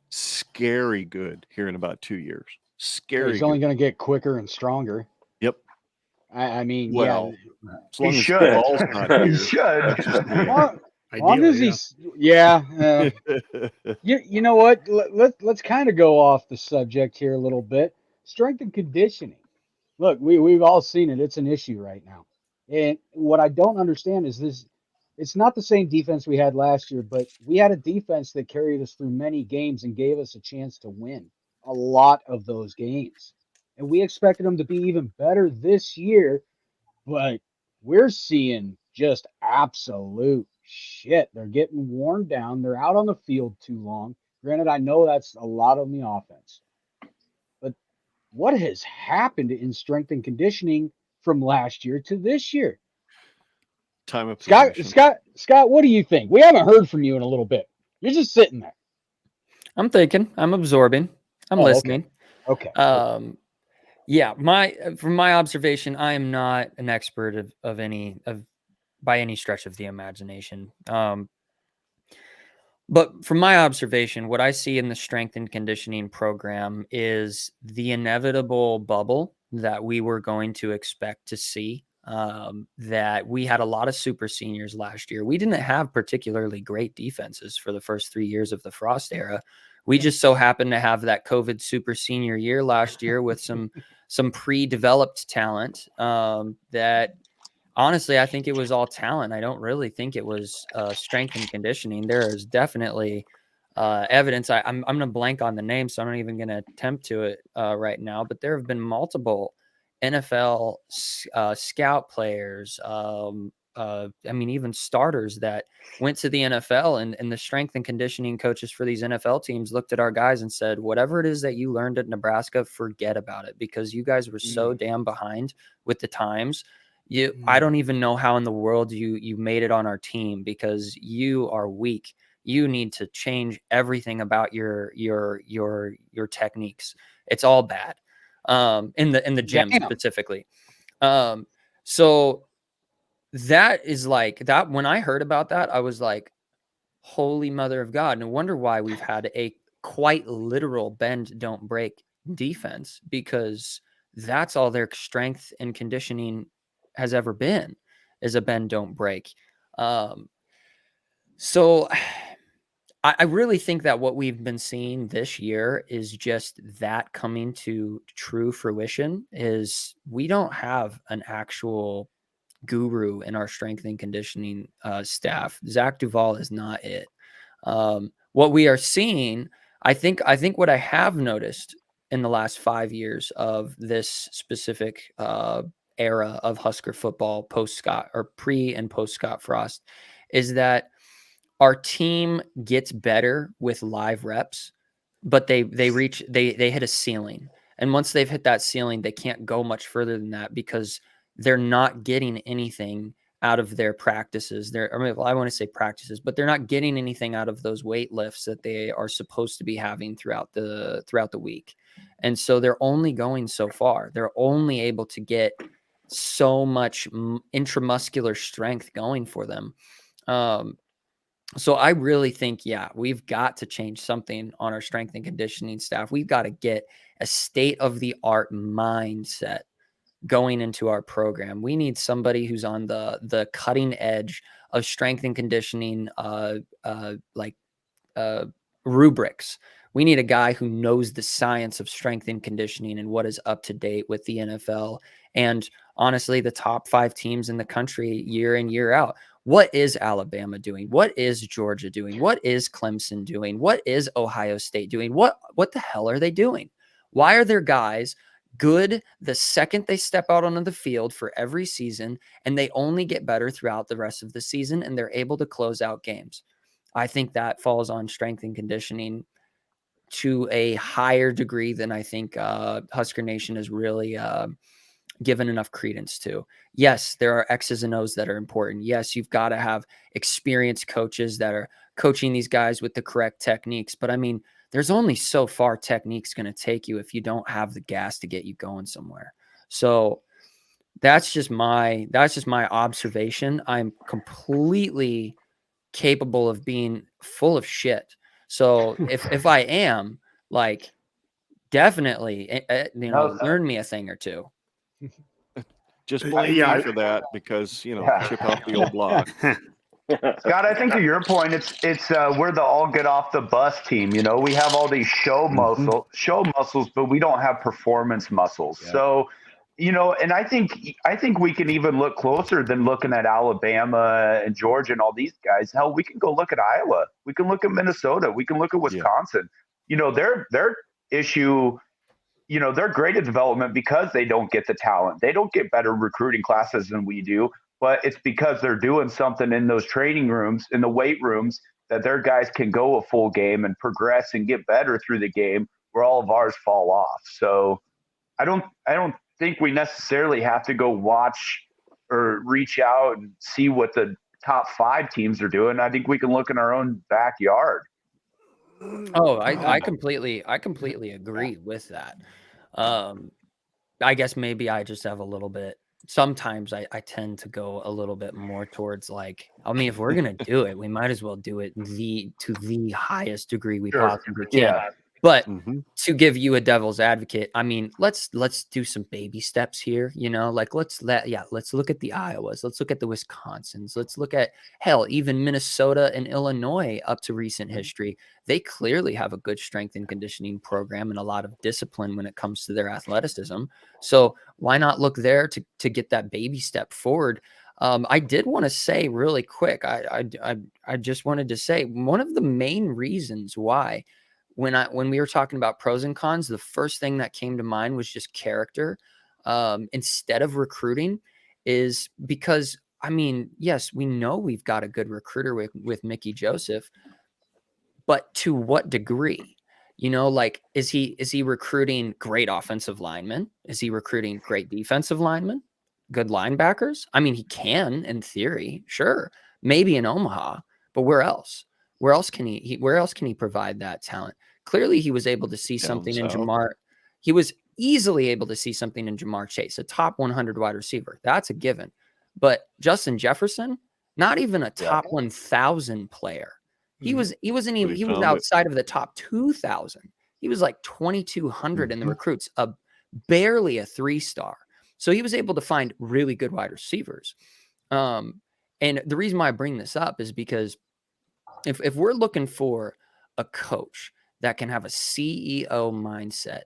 scary good here in about 2 years. Scary. He's only good. going to get quicker and stronger. Yep. I mean, Well, as He long as should. the ball's not He here. should. That's just me. yeah. Long as Ideally, he's, you know what? Let's kind of go off the subject here a little bit. Strength and conditioning. Look, we've all seen it. It's an issue right now. And what I don't understand is this. It's not the same defense we had last year, but we had a defense that carried us through many games and gave us a chance to win a lot of those games. And we expected them to be even better this year, but we're seeing just absolute shit. They're getting worn down. They're out on the field too long. Granted, I know that's a lot on the offense. But what has happened in strength and conditioning from last year to this year? Time of possession. Scott, what do you think? We haven't heard from you in a little bit. You're just sitting there. I'm thinking. I'm absorbing. I'm Oh, okay. listening. Okay. Yeah, from my observation, I am not an expert by any stretch of the imagination. But from my observation, what I see in the strength and conditioning program is the inevitable bubble that we were going to expect to see. That we had a lot of super seniors last year. We didn't have particularly great defenses for the first 3 years of the Frost era. We just so happened to have that COVID super senior year last year with some pre-developed talent that honestly, I think it was all talent. I don't really think it was strength and conditioning. There is definitely evidence. I'm going to blank on the name, so I'm not even going to attempt to it right now. But there have been multiple NFL scout players. I mean, even starters that went to the NFL, and the strength and conditioning coaches for these NFL teams looked at our guys and said, whatever it is that you learned at Nebraska, forget about it, because you guys were so damn behind with the times. I don't even know how in the world you made it on our team, because you are weak. You need to change everything about your techniques. It's all bad. In the gym specifically. So that is like that. When I heard about that, I was like, holy mother of God. No wonder why we've had a quite literal bend, don't break defense, because that's all their strength and conditioning has ever been, is a bend, don't break. So I really think that what we've been seeing this year is just that coming to true fruition. Is we don't have an actual guru in our strength and conditioning staff. Zach Duvall is not it. What we are seeing, I think what I have noticed in the last 5 years of this specific era of Husker football, post Scott or pre and post Scott Frost, is that our team gets better with live reps, but they hit a ceiling. And once they've hit that ceiling, they can't go much further than that, because they're not getting anything out of their practices. I want to say practices, but they're not getting anything out of those weight lifts that they are supposed to be having throughout the week. And so they're only going so far. They're only able to get so much intramuscular strength going for them. So I really think, we've got to change something on our strength and conditioning staff. We've got to get a state-of-the-art mindset going into our program. We need somebody who's on the cutting edge of strength and conditioning, rubrics. We need a guy who knows the science of strength and conditioning and what is up to date with the NFL. And honestly, the top 5 teams in the country year in, year out. What is Alabama doing? What is Georgia doing? What is Clemson doing? What is Ohio State doing? What the hell are they doing? Why are their guys good the second they step out onto the field for every season, and they only get better throughout the rest of the season, and they're able to close out games? I think that falls on strength and conditioning to a higher degree than I think Husker Nation has really given enough credence to. Yes, there are X's and O's that are important. Yes, you've got to have experienced coaches that are coaching these guys with the correct techniques. But I mean, there's only so far technique's going to take you if you don't have the gas to get you going somewhere. So that's just my observation. I'm completely capable of being full of shit. So if I am, like, definitely, learn me a thing or two. Just blame me for that because, chip off the old block. Scott, I think to your point, it's we're the all get off the bus team. We have all these show muscles, but we don't have performance muscles. Yeah. So, and I think we can even look closer than looking at Alabama and Georgia and all these guys. Hell, we can go look at Iowa. We can look at Minnesota. We can look at Wisconsin. Yeah. Their issue, they're great at development because they don't get the talent. They don't get better recruiting classes than we do. But it's because they're doing something in those training rooms, in the weight rooms, that their guys can go a full game and progress and get better through the game, where all of ours fall off. So I don't think we necessarily have to go watch or reach out and see what the top 5 teams are doing. I think we can look in our own backyard. Oh, I completely agree with that. I guess maybe I just have a little bit. Sometimes I tend to go a little bit more towards, like, I mean, if we're gonna do it, we might as well do it to the highest degrray we possibly can. Yeah. But to give you a devil's advocate, I mean, let's do some baby steps here. Like let's look at the Iowas, let's look at the Wisconsins, let's look at even Minnesota and Illinois up to recent history. They clearly have a good strength and conditioning program and a lot of discipline when it comes to their athleticism. So why not look there to get that baby step forward? I did want to say really quick, I just wanted to say one of the main reasons why, when we were talking about pros and cons, the first thing that came to mind was just character instead of recruiting, is because, I mean, yes, we know we've got a good recruiter with Mickey Joseph, but to what degree? Like, is he recruiting great offensive linemen? Is he recruiting great defensive linemen? Good linebackers? I mean, he can, in theory, sure, maybe in Omaha, but where else? Where else can he provide that talent? Clearly, he was able to see something in Jamar. He was easily able to see something in Jamar Chase, a top 100 wide receiver. That's a given. But Justin Jefferson, not even a top 1,000 player. He was outside of the top 2,000. He was like 2,200 in the recruits, barely a 3-star. So he was able to find really good wide receivers. And the reason why I bring this up is because if we're looking for a coach that can have a CEO mindset,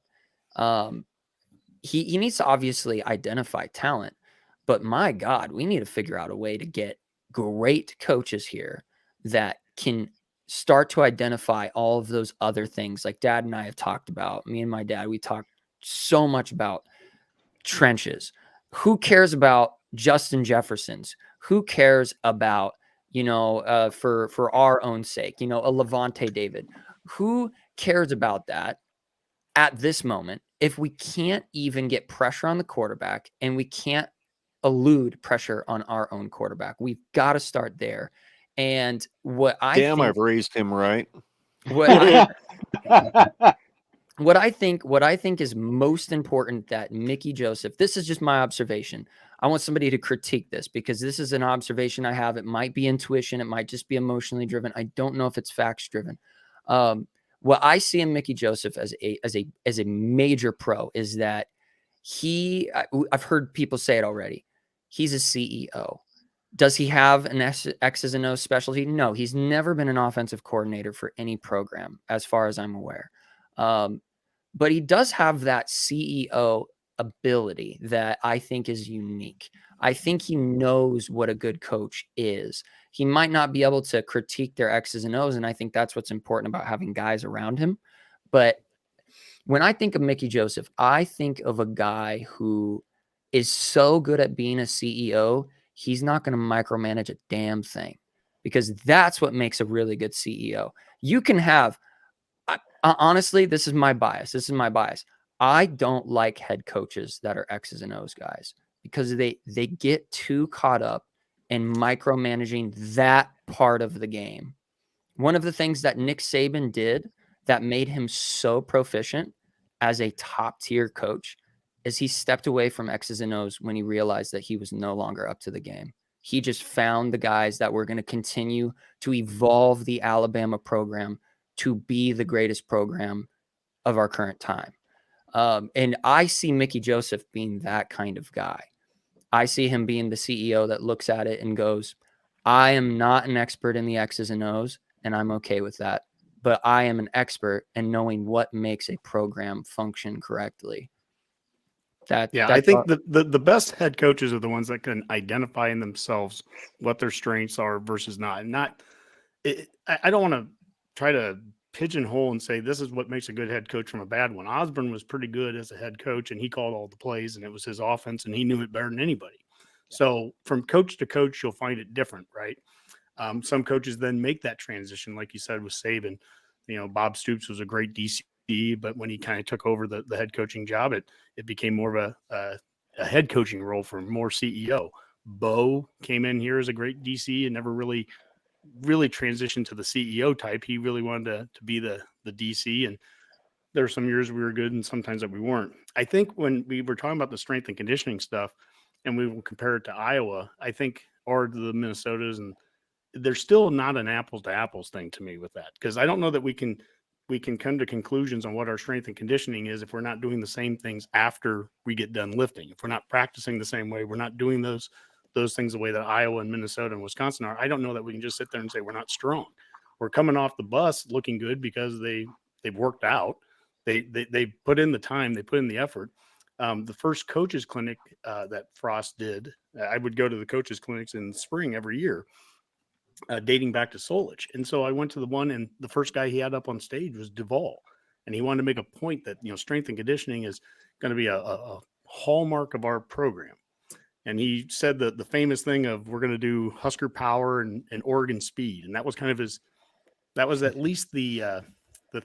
he needs to obviously identify talent, but my God, we need to figure out a way to get great coaches here that can start to identify all of those other things. Like Dad and I have talked about, me and my dad, we talked so much about trenches. Who cares about Justin Jefferson's? Who cares about, for our own sake, a Levante David? Who cares about that at this moment if we can't even get pressure on the quarterback and we can't elude pressure on our own quarterback? We've got to start there. And I've raised him right. What I think is most important that Mickey Joseph, this is just my observation. I want somebody to critique this because this is an observation I have. It might be intuition. It might just be emotionally driven. I don't know if it's facts driven. What I see in Mickey Joseph as a major pro is that I've heard people say it already. He's a CEO. Does he have an X's and O's specialty? No, he's never been an offensive coordinator for any program, as far as I'm aware. But he does have that CEO ability that I think is unique. I think he knows what a good coach is. He might not be able to critique their X's and O's, and I think that's what's important about having guys around him. But when I think of Mickey Joseph, I think of a guy who is so good at being a CEO, he's not going to micromanage a damn thing. because that's what makes a really good CEO. You can have, honestly, this is my bias. I don't like head coaches that are X's and O's guys because they get too caught up in micromanaging that part of the game. One of the things that Nick Saban did that made him so proficient as a top tier coach is he stepped away from X's and O's when he realized that he was no longer up to the game. He just found the guys that were going to continue to evolve the Alabama program to be the greatest program of our current time. And I see Mickey Joseph being that kind of guy. I see him being the CEO that looks at it and goes, I am not an expert in the X's and O's, and I'm okay with that. But I am an expert in knowing what makes a program function correctly. I think the best head coaches are the ones that can identify in themselves what their strengths are versus not. And I don't want to try to pigeonhole and say this is what makes a good head coach from a bad one. Osborne was pretty good as a head coach, and he called all the plays, and it was his offense, and he knew it better than anybody. So from coach to coach, you'll find it different, right? Some coaches then make that transition, like you said with Saban. Bob Stoops was a great DC, but when he kind of took over the head coaching job, it became more of a head coaching role for more CEO. Bo came in here as a great DC and never really transitioned to the CEO type. He really wanted to be the DC, and there were some years we were good and sometimes that we weren't. I think when we were talking about the strength and conditioning stuff and we will compare it to Iowa, I think, or the Minnesotas, and there's still not an apples to apples thing to me with that, because I don't know that we can come to conclusions on what our strength and conditioning is if we're not doing the same things after we get done lifting. If we're not practicing the same way, we're not doing those things the way that Iowa and Minnesota and Wisconsin are. I don't know that we can just sit there and say we're not strong. We're coming off the bus looking good because they've worked out. They put in the time, they put in the effort. The first coaches clinic that Frost did, I would go to the coaches clinics in spring every year, dating back to Solich. And so I went to the one, and the first guy he had up on stage was Duvall. And he wanted to make a point that, strength and conditioning is going to be a hallmark of our program. And he said the famous thing of we're going to do Husker power and Oregon speed. And that was kind of that was at least the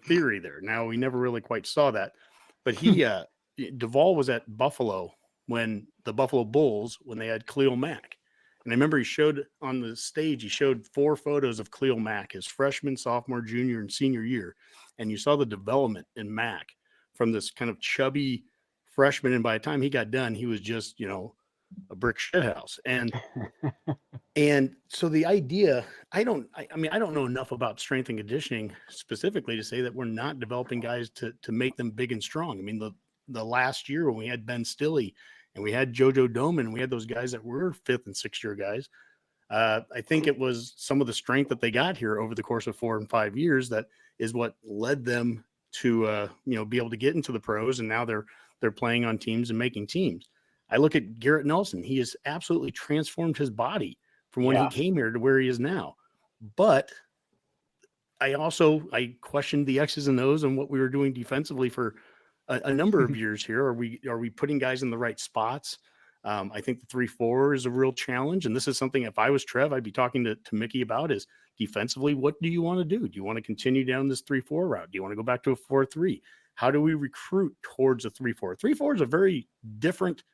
theory there. Now, we never really quite saw that. But Duvall was at Buffalo when the Buffalo Bulls, when they had Khalil Mack. And I remember he showed on the stage, he showed 4 photos of Khalil Mack, his freshman, sophomore, junior, and senior year. And you saw the development in Mack from this kind of chubby freshman. And by the time he got done, he was just, a brick shit house. And so the idea, I don't know enough about strength and conditioning specifically to say that we're not developing guys to make them big and strong. I mean, the last year when we had Ben Stilley and we had JoJo Doman, we had those guys that were 5th and 6th year guys. I think it was some of the strength that they got here over the course of 4 and 5 years that is what led them to be able to get into the pros, and now they're playing on teams and making teams. I look at Garrett Nelson; he has absolutely transformed his body from when he came here to where he is now. But I questioned the X's and O's and what we were doing defensively for a number of years here. Are we putting guys in the right spots? I think the 3-4 is a real challenge. And this is something, if I was Trev, I'd be talking to Mickey about is defensively, what do you want to do? Do you want to continue down this 3-4 route? Do you want to go back to a 4-3? How do we recruit towards a 3-4? 3-4 is a very different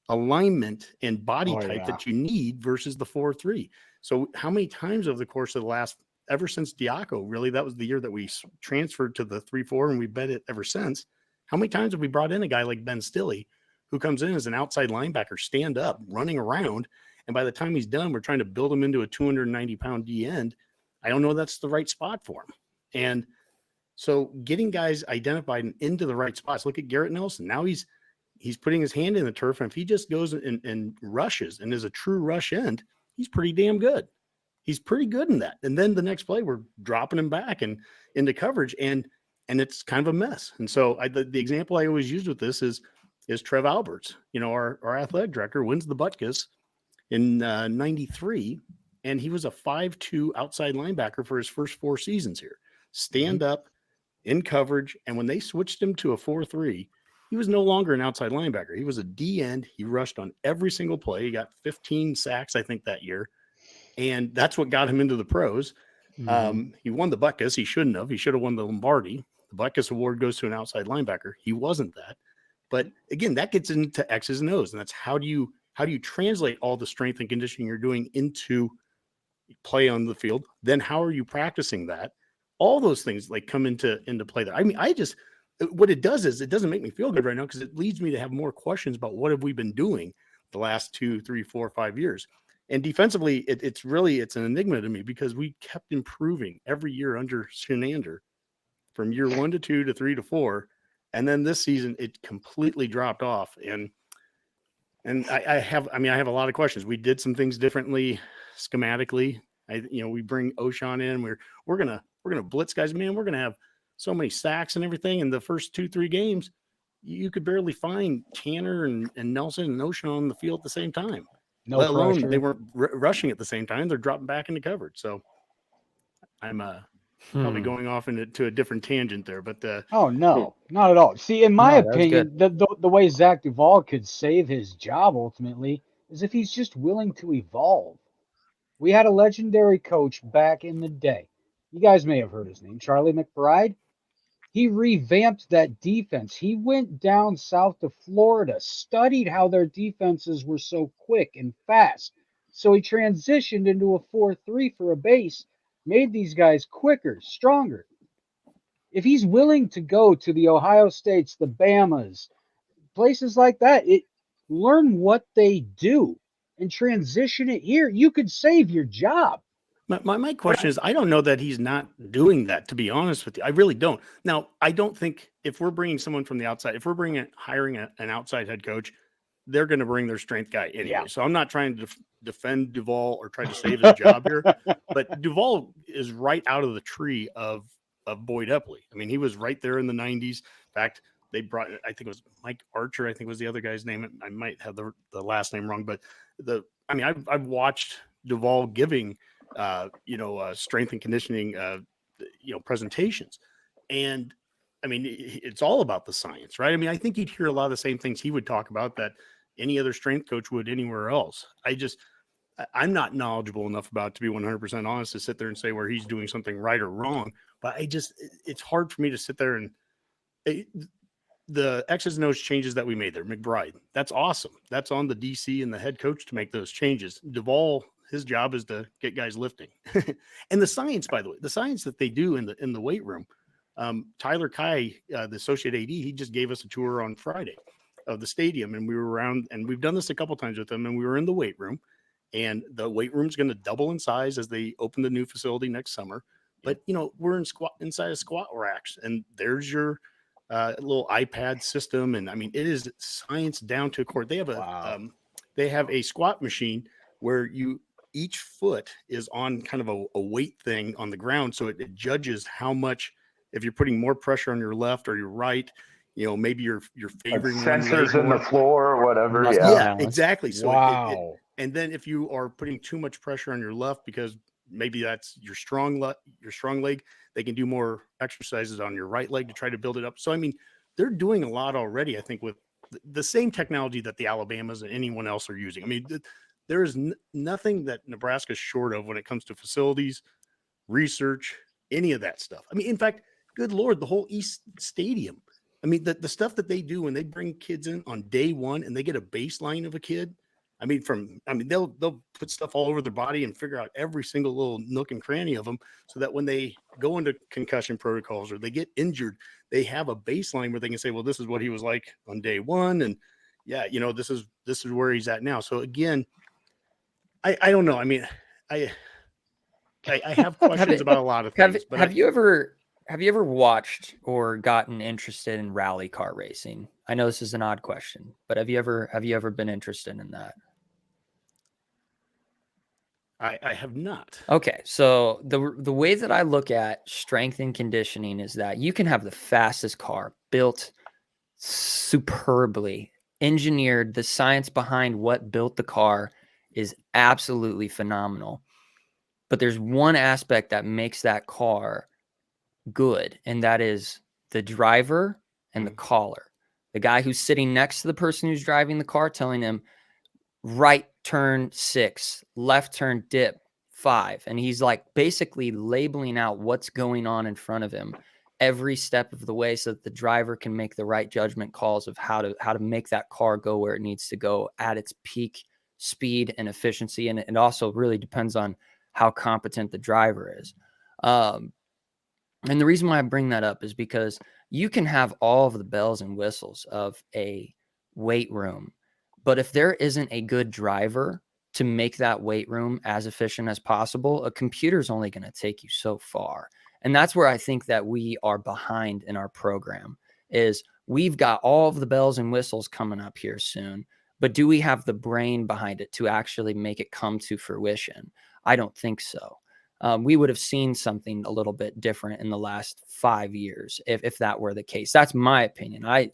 alignment and body type that you need versus the 4-3. So how many times over the course of the ever since Diaco, really, that was the year that we transferred to the 3-4 and we've been it ever since. How many times have we brought in a guy like Ben Stilley who comes in as an outside linebacker, stand up, running around, and by the time he's done, we're trying to build him into a 290-pound D end. I don't know that's the right spot for him. And so getting guys identified and into the right spots. Look at Garrett Nelson. Now he's putting his hand in the turf, and if he just goes and rushes and is a true rush end, he's pretty damn good. He's pretty good in that. And then the next play, we're dropping him back and into coverage, and it's kind of a mess. And so the example I always use with this is Trev Alberts. Our athletic director wins the Butkus in 93, and he was a 5'2" outside linebacker for his first 4 seasons here. Stand up in coverage, and when they switched him to a 4-3, he was no longer an outside linebacker. He was a D end. He rushed on every single play. He got 15 sacks, I think, that year. And that's what got him into the pros. He won the Butkus. He shouldn't have. He should have won the Lombardi. The Butkus award goes to an outside linebacker. He wasn't that. But again, that gets into X's and O's. And that's how do you translate all the strength and conditioning you're doing into play on the field? Then how are you practicing that? All those things like come into play there. I mean, what it does is it doesn't make me feel good right now because it leads me to have more questions about what have we been doing the last 2, 3, 4, 5 years. And defensively, it's an enigma to me because we kept improving every year under Shenander from year 1 to 2 to 3 to 4. And then this season, it completely dropped off. And I have a lot of questions. We did some things differently schematically. We bring O'Shawn in. We're gonna blitz guys. Man, we're gonna have so many sacks and everything. In the first 2-3 games, you could barely find Tanner and Nelson and O'Shawn on the field at the same time. No Let alone pressure. they weren't rushing at the same time. They're dropping back into coverage. So I'm probably going off into a different tangent there. But oh no, not at all. See, in my No, that was opinion, the way Zach Duvall could save his job ultimately is if he's just willing to evolve. We had a legendary coach back in the day. You guys may have heard his name, Charlie McBride. He revamped that defense. He went down south to Florida, studied how their defenses were so quick and fast. So he transitioned into a 4-3 for a base, made these guys quicker, stronger. If he's willing to go to the Ohio States, the Bamas, places like that, learn what they do and transition it here, you could save your job. My question is, I don't know that he's not doing that, to be honest with you. I really don't. Now, I don't think if we're bringing someone from the outside, if we're hiring an outside head coach, they're going to bring their strength guy anyway. Yeah. So I'm not trying to defend Duvall or try to save his job here, but Duvall is right out of the tree of Boyd Epley. I mean, he was right there in the 90s. In fact, they brought, I think it was Mike Archer, I think was the other guy's name. I might have the last name wrong, but I've watched Duvall giving strength and conditioning, presentations. And I mean, it's all about the science, right? I mean, I think you'd hear a lot of the same things he would talk about that any other strength coach would anywhere else. I'm not knowledgeable enough about it, to be 100% honest, to sit there and say where he's doing something right or wrong. But it's hard for me to sit there and the X's and O's changes that we made there, McBride, that's awesome. That's on the DC and the head coach to make those changes. Duvall, his job is to get guys lifting. And the science, by the way, the science that they do in the weight room, Tyler Kai, the associate AD, he just gave us a tour on Friday of the stadium, and we were around, and we've done this a couple times with them, and we were in the weight room, and the weight room's going to double in size as they open the new facility next summer. But we're inside of squat racks, and there's your little iPad system, and I mean, it is science down to a core. They have a squat machine where each foot is on kind of a weight thing on the ground, so it judges how much, if you're putting more pressure on your left or your right, maybe you're favoring sensors in the floor or whatever. Yeah, exactly. So wow. And then if you are putting too much pressure on your left because maybe that's your strong leg, they can do more exercises on your right leg to try to build it up. So I mean, they're doing a lot already, I think, with the same technology that the Alabamas and anyone else are using. I mean, there is nothing that Nebraska is short of when it comes to facilities, research, any of that stuff. I mean, in fact, good Lord, the whole East Stadium. I mean, the stuff that they do when they bring kids in on day one and they get a baseline of a kid. They'll put stuff all over their body and figure out every single little nook and cranny of them, so that when they go into concussion protocols or they get injured, they have a baseline where they can say, well, this is what he was like on day one. And yeah, this is where he's at now. So again, I don't know. I mean, I have questions about a lot of things. But have you ever watched or gotten interested in rally car racing? I know this is an odd question, but have you ever been interested in that? I have not. Okay, so the way that I look at strength and conditioning is that you can have the fastest car built superbly, engineered. The science behind what built the car is absolutely phenomenal. But there's one aspect that makes that car good, and that is the driver and the caller. The guy who's sitting next to the person who's driving the car, telling him right turn 6, left turn dip 5, and he's like basically labeling out what's going on in front of him every step of the way so that the driver can make the right judgment calls of how to make that car go where it needs to go at its peak speed and efficiency. And it also really depends on how competent the driver is. And the reason why I bring that up is because you can have all of the bells and whistles of a weight room, but if there isn't a good driver to make that weight room as efficient as possible, a computer's only going to take you so far. And that's where I think that we are behind in our program is we've got all of the bells and whistles coming up here soon, but do we have the brain behind it to actually make it come to fruition? I don't think so. We would have seen something a little bit different in the last 5 years if that were the case. That's my opinion. I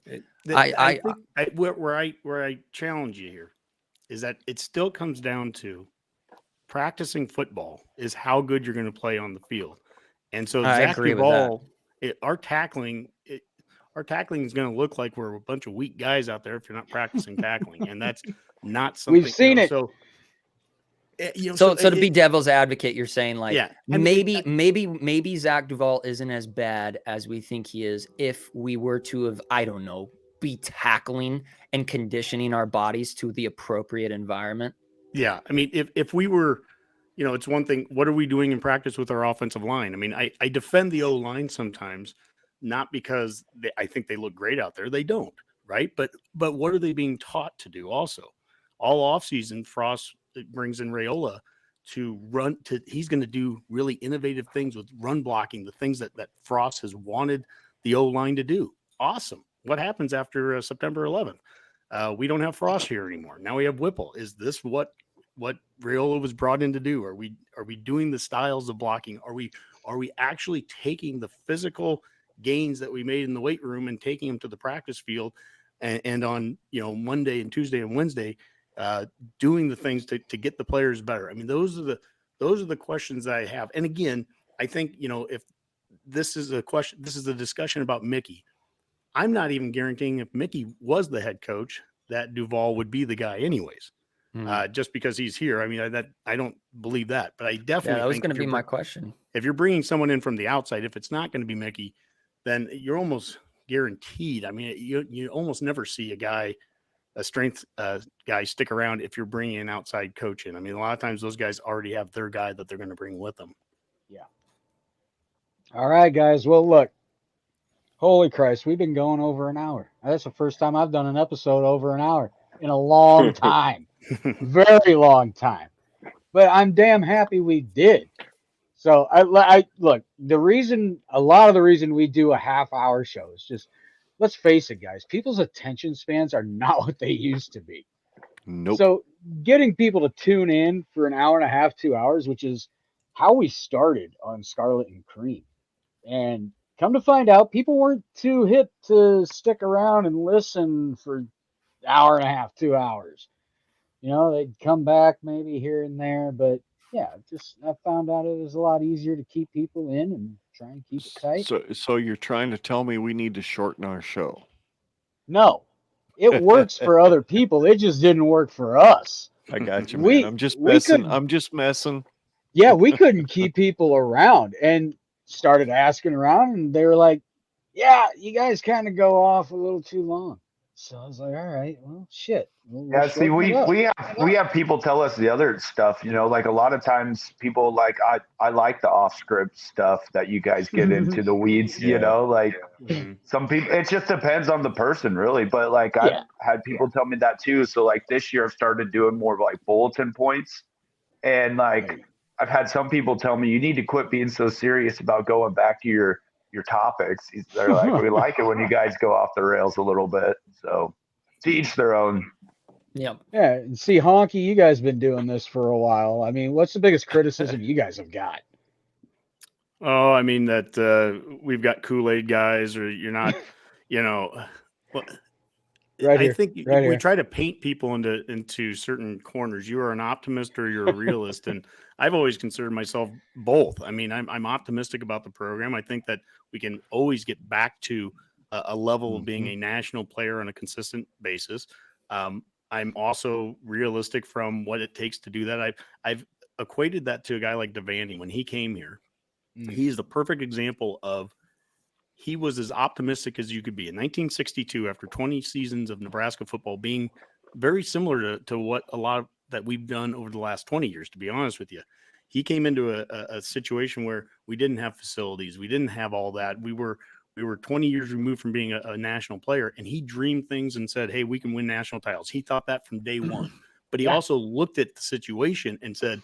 think where I challenge you here is that it still comes down to practicing football is how good you're going to play on the field. And so Zach Duvall, our tackling is going to look like we're a bunch of weak guys out there if you're not practicing tackling, and that's not something we've seen it. So, so to be devil's advocate, you're saying like, yeah, maybe Zach Duvall isn't as bad as we think he is if we were to have, I don't know, be tackling and conditioning our bodies to the appropriate environment. Yeah, I mean, if we were. It's one thing. What are we doing in practice with our offensive line? I mean, I defend the O-line sometimes, not because I think they look great out there. They don't, right? But what are they being taught to do also? All offseason, Frost brings in Raiola to run. He's going to do really innovative things with run blocking, the things that Frost has wanted the O-line to do. Awesome. What happens after September 11th? We don't have Frost here anymore. Now we have Whipple. Is this what Raiola was brought in to do? Are we doing the styles of blocking? Are we actually taking the physical gains that we made in the weight room and taking them to the practice field and on Monday and Tuesday and Wednesday doing the things to get the players better? I mean, those are the questions that I have. And again, I think if this is a discussion about Mickey. I'm not even guaranteeing if Mickey was the head coach that Duvall would be the guy anyways. Just because he's here. I mean, I don't believe that, but I definitely that was think going to be my question. If you're bringing someone in from the outside, if it's not going to be Mickey, then you're almost guaranteed. I mean, you almost never see a strength guy stick around if you're bringing an outside coach in. I mean, a lot of times those guys already have their guy that they're going to bring with them. Yeah. All right, guys. Well, look, holy Christ, we've been going over an hour. That's the first time I've done an episode over an hour in a long time. Very long time, but I'm damn happy we did. So I look, a lot of the reason we do a half-hour show is just, let's face it, guys, people's attention spans are not what they used to be. Nope. So getting people to tune in for an hour and a half, 2 hours, which is how we started on Scarlet and Cream, and come to find out, people weren't too hip to stick around and listen for an hour and a half, 2 hours. They'd come back maybe here and there, but yeah, I found out it was a lot easier to keep people in and try and keep it tight. So you're trying to tell me we need to shorten our show? No, it works for other people. It just didn't work for us. I got you, man. I'm just messing. Yeah, we couldn't keep people around and started asking around, and they were like, yeah, you guys kind of go off a little too long. So I was like, all right, well, shit. Yeah, see, we have people tell us the other stuff, like a lot of times people like, I like the off script stuff that you guys get into the weeds, some people, it just depends on the person really. But like, I've had people tell me that too. So like this year I've started doing more of like bulletin points, and like, I've had some people tell me you need to quit being so serious about going back to your topics. They're like, we like it when you guys go off the rails a little bit. So to each their own. Yeah. Yeah. See, Honke, you guys been doing this for a while. I mean, what's the biggest criticism you guys have got? Oh, I mean that we've got Kool-Aid guys, or you're not, I think we try to paint people into certain corners. You are an optimist or you're a realist, and I've always considered myself both. I mean, I'm optimistic about the program. I think that we can always get back to a level of being a national player on a consistent basis. I'm also realistic from what it takes to do that. equated that to a guy like Devaney when he came here. Mm. He's the perfect example of he was as optimistic as you could be in 1962 after 20 seasons of Nebraska football being very similar to what a lot of that we've done over the last 20 years, to be honest with you. He came into a situation where we didn't have facilities. We didn't have all that. We were 20 years removed from being a national player, and he dreamed things and said, hey, we can win national titles. He thought that from day one. But he also looked at the situation and said,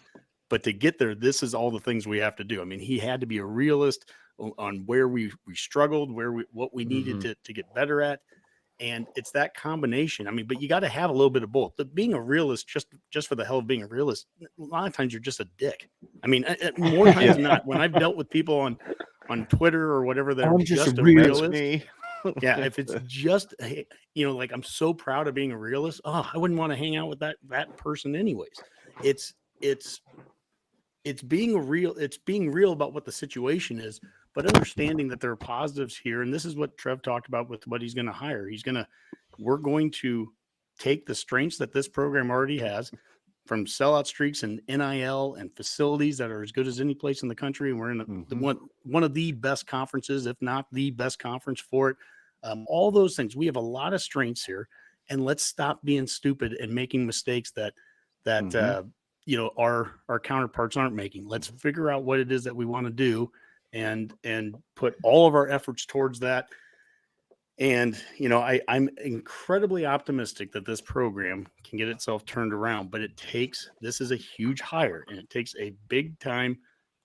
but to get there, this is all the things we have to do. I mean, he had to be a realist on where we struggled, what we needed to get better at. And it's that combination. I mean, but you got to have a little bit of both. But being a realist, just for the hell of being a realist, a lot of times you're just a dick. I mean, more times than not, when I've dealt with people on Twitter or whatever, they're just a realist. Yeah, if it's just, like I'm so proud of being a realist. Oh, I wouldn't want to hang out with that person anyways. It's being real about what the situation is, but understanding that there are positives here. And this is what Trev talked about with what he's going to hire. We're going to take the strengths that this program already has from sellout streaks and NIL and facilities that are as good as any place in the country. And we're in one of the best conferences, if not the best conference for it. All those things. We have a lot of strengths here, and let's stop being stupid and making mistakes that our counterparts aren't making. Let's figure out what it is that we want to do and put all of our efforts towards that. And, I'm incredibly optimistic that this program can get itself turned around, but this is a huge hire, and it takes a big time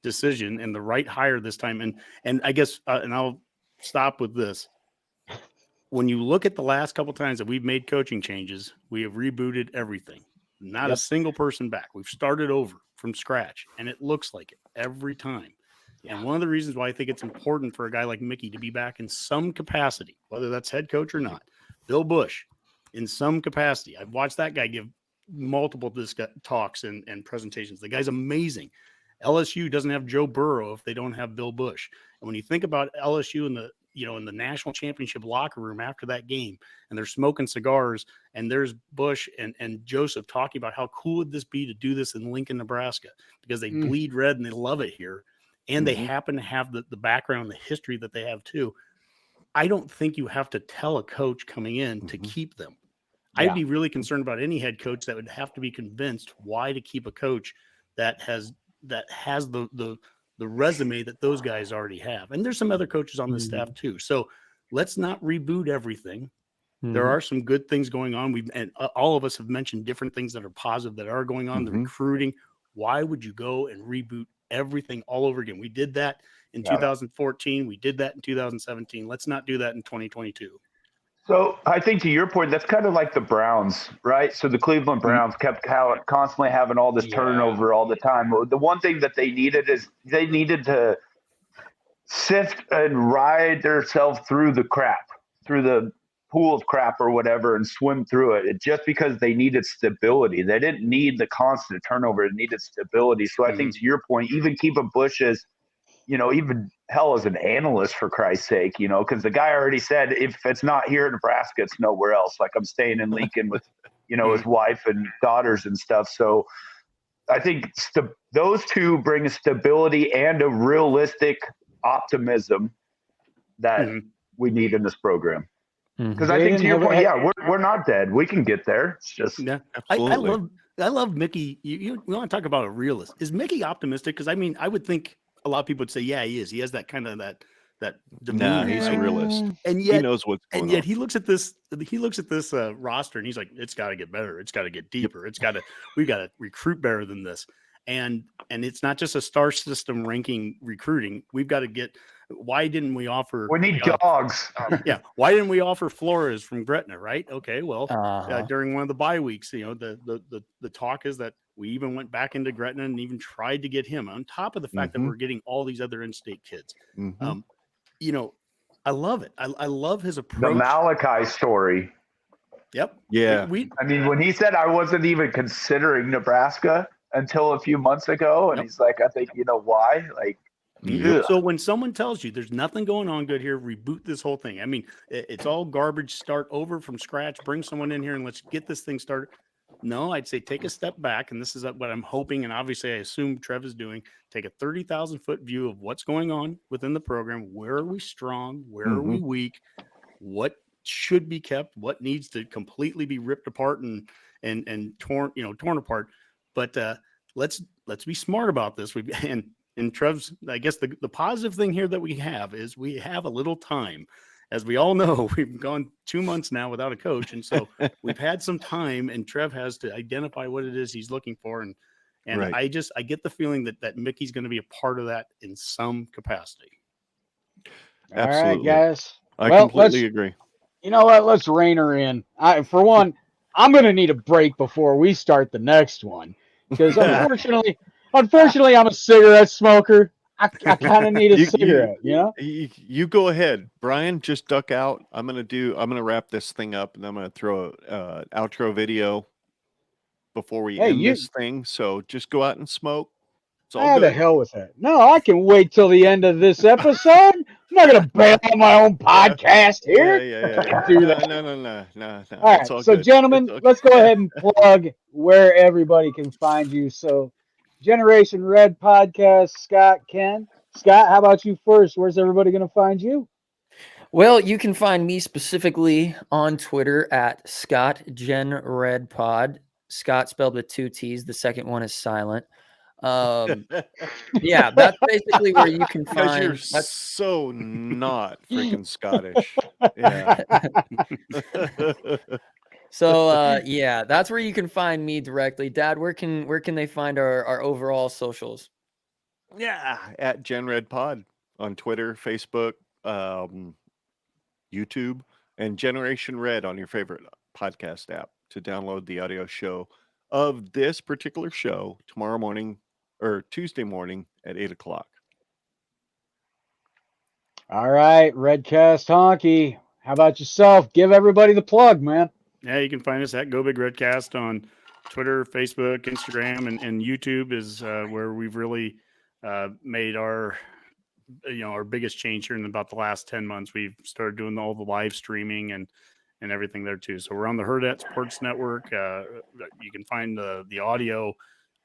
decision and the right hire this time. And I guess, and I'll stop with this. When you look at the last couple times that we've made coaching changes, we have rebooted everything. Not a single person back. We've started over from scratch, and it looks like it every time. Yeah. And one of the reasons why I think it's important for a guy like Mickey to be back in some capacity, whether that's head coach or not, Bill Busch in some capacity. I've watched that guy give multiple talks and presentations. The guy's amazing. LSU doesn't have Joe Burrow if they don't have Bill Busch. And when you think about LSU in the national championship locker room after that game, and they're smoking cigars, and there's Busch and Joseph talking about how cool would this be to do this in Lincoln, Nebraska, because they bleed red and they love it here. And they happen to have the background, the history that they have too. I don't think you have to tell a coach coming in to keep them. I'd be really concerned about any head coach that would have to be convinced why to keep a coach that has the resume that those guys already have. And there's some other coaches on the staff too. So let's not reboot everything. There are some good things going on. And all of us have mentioned different things that are positive that are going on. The recruiting. Why would you go and reboot everything all over again? We did that in 2014. We did that in 2017. Let's not do that in 2022. So I think to your point, that's kind of like the Browns, right? So the Cleveland Browns kept constantly having all this turnover all the time. The one thing that they needed is they needed to sift and ride themselves through the crap, through the pool of crap or whatever, and swim through it. Just because they needed stability. They didn't need the constant turnover. It needed stability. So I think to your point, even keeping Busch as, even hell as an analyst, for Christ's sake, because the guy already said, if it's not here in Nebraska, it's nowhere else. Like, I'm staying in Lincoln with, his wife and daughters and stuff. So I think those two bring a stability and a realistic optimism that we need in this program. Because I think to your point, we're not dead. We can get there. It's just absolutely. I love Mickey. You want to talk about a realist? Is Mickey optimistic? Because I would think a lot of people would say, yeah, he is. He has that kind of that demeanor. Nah, he's a realist, and yet he knows what's going on. And yet he looks at this. He looks at this roster, and he's like, it's got to get better. It's got to get deeper. We've got to recruit better than this. And it's not just a star system ranking recruiting. We've got to get. Why didn't we offer? We need dogs. Why didn't we offer Flores from Gretna? Right. Okay. Well, during one of the bye weeks, the talk is that we even went back into Gretna and even tried to get him, on top of the fact that we're getting all these other in-state kids. I love it. I love his approach. The Malachi story. Yep. Yeah. When he said I wasn't even considering Nebraska until a few months ago, and he's like, I think why? Like. So when someone tells you there's nothing going on good here, reboot this whole thing. I mean, it's all garbage. Start over from scratch. Bring someone in here and let's get this thing started. No, I'd say take a step back, and this is what I'm hoping, and obviously I assume Trev is doing. Take a 30,000-foot view of what's going on within the program. Where are we strong? Where are we weak? What should be kept? What needs to completely be ripped apart and torn apart? But let's be smart about this. And Trev's, I guess the positive thing here that we have is we have a little time. As we all know, we've gone 2 months now without a coach. And so we've had some time, and Trev has to identify what it is he's looking for. And right. I get the feeling that Mickey's going to be a part of that in some capacity. Absolutely. All right, guys. I completely agree. You know what? Let's rein her in. For one, I'm going to need a break before we start the next one. Because unfortunately, I'm a cigarette smoker. I kind of need a cigarette, you know? You go ahead, Brian. Just duck out. I'm gonna wrap this thing up, and I'm gonna throw an outro video before we end this thing. So just go out and smoke. It's all good. The hell with that. No, I can wait till the end of this episode. I'm not gonna bail on my own podcast here. Yeah. Can't do that. No. All right, so gentlemen, let's go ahead and plug where everybody can find you. So, Generation Red Podcast, Scott, Ken. Scott, how about you first? Where's everybody going to find you? Well, you can find me specifically on Twitter at ScottGenRedPod. Scott spelled with 2 T's. The second one is silent. Yeah, that's basically where you can find. You're so not freaking Scottish. Yeah. So yeah, that's where you can find me directly. Dad, where can they find our overall socials? Yeah, at GenRedPod on Twitter, Facebook, YouTube, and Generation Red on your favorite podcast app to download the audio show of this particular show tomorrow morning or Tuesday morning at 8:00. All right, Redcast Honke. How about yourself? Give everybody the plug, man. Yeah, you can find us at Go Big Redcast on Twitter, Facebook, Instagram, and YouTube is where we've really made our biggest change here in about the last 10 months. We've started doing all the live streaming and everything there too. So we're on the Hurrdat Sports Network. You can find the audio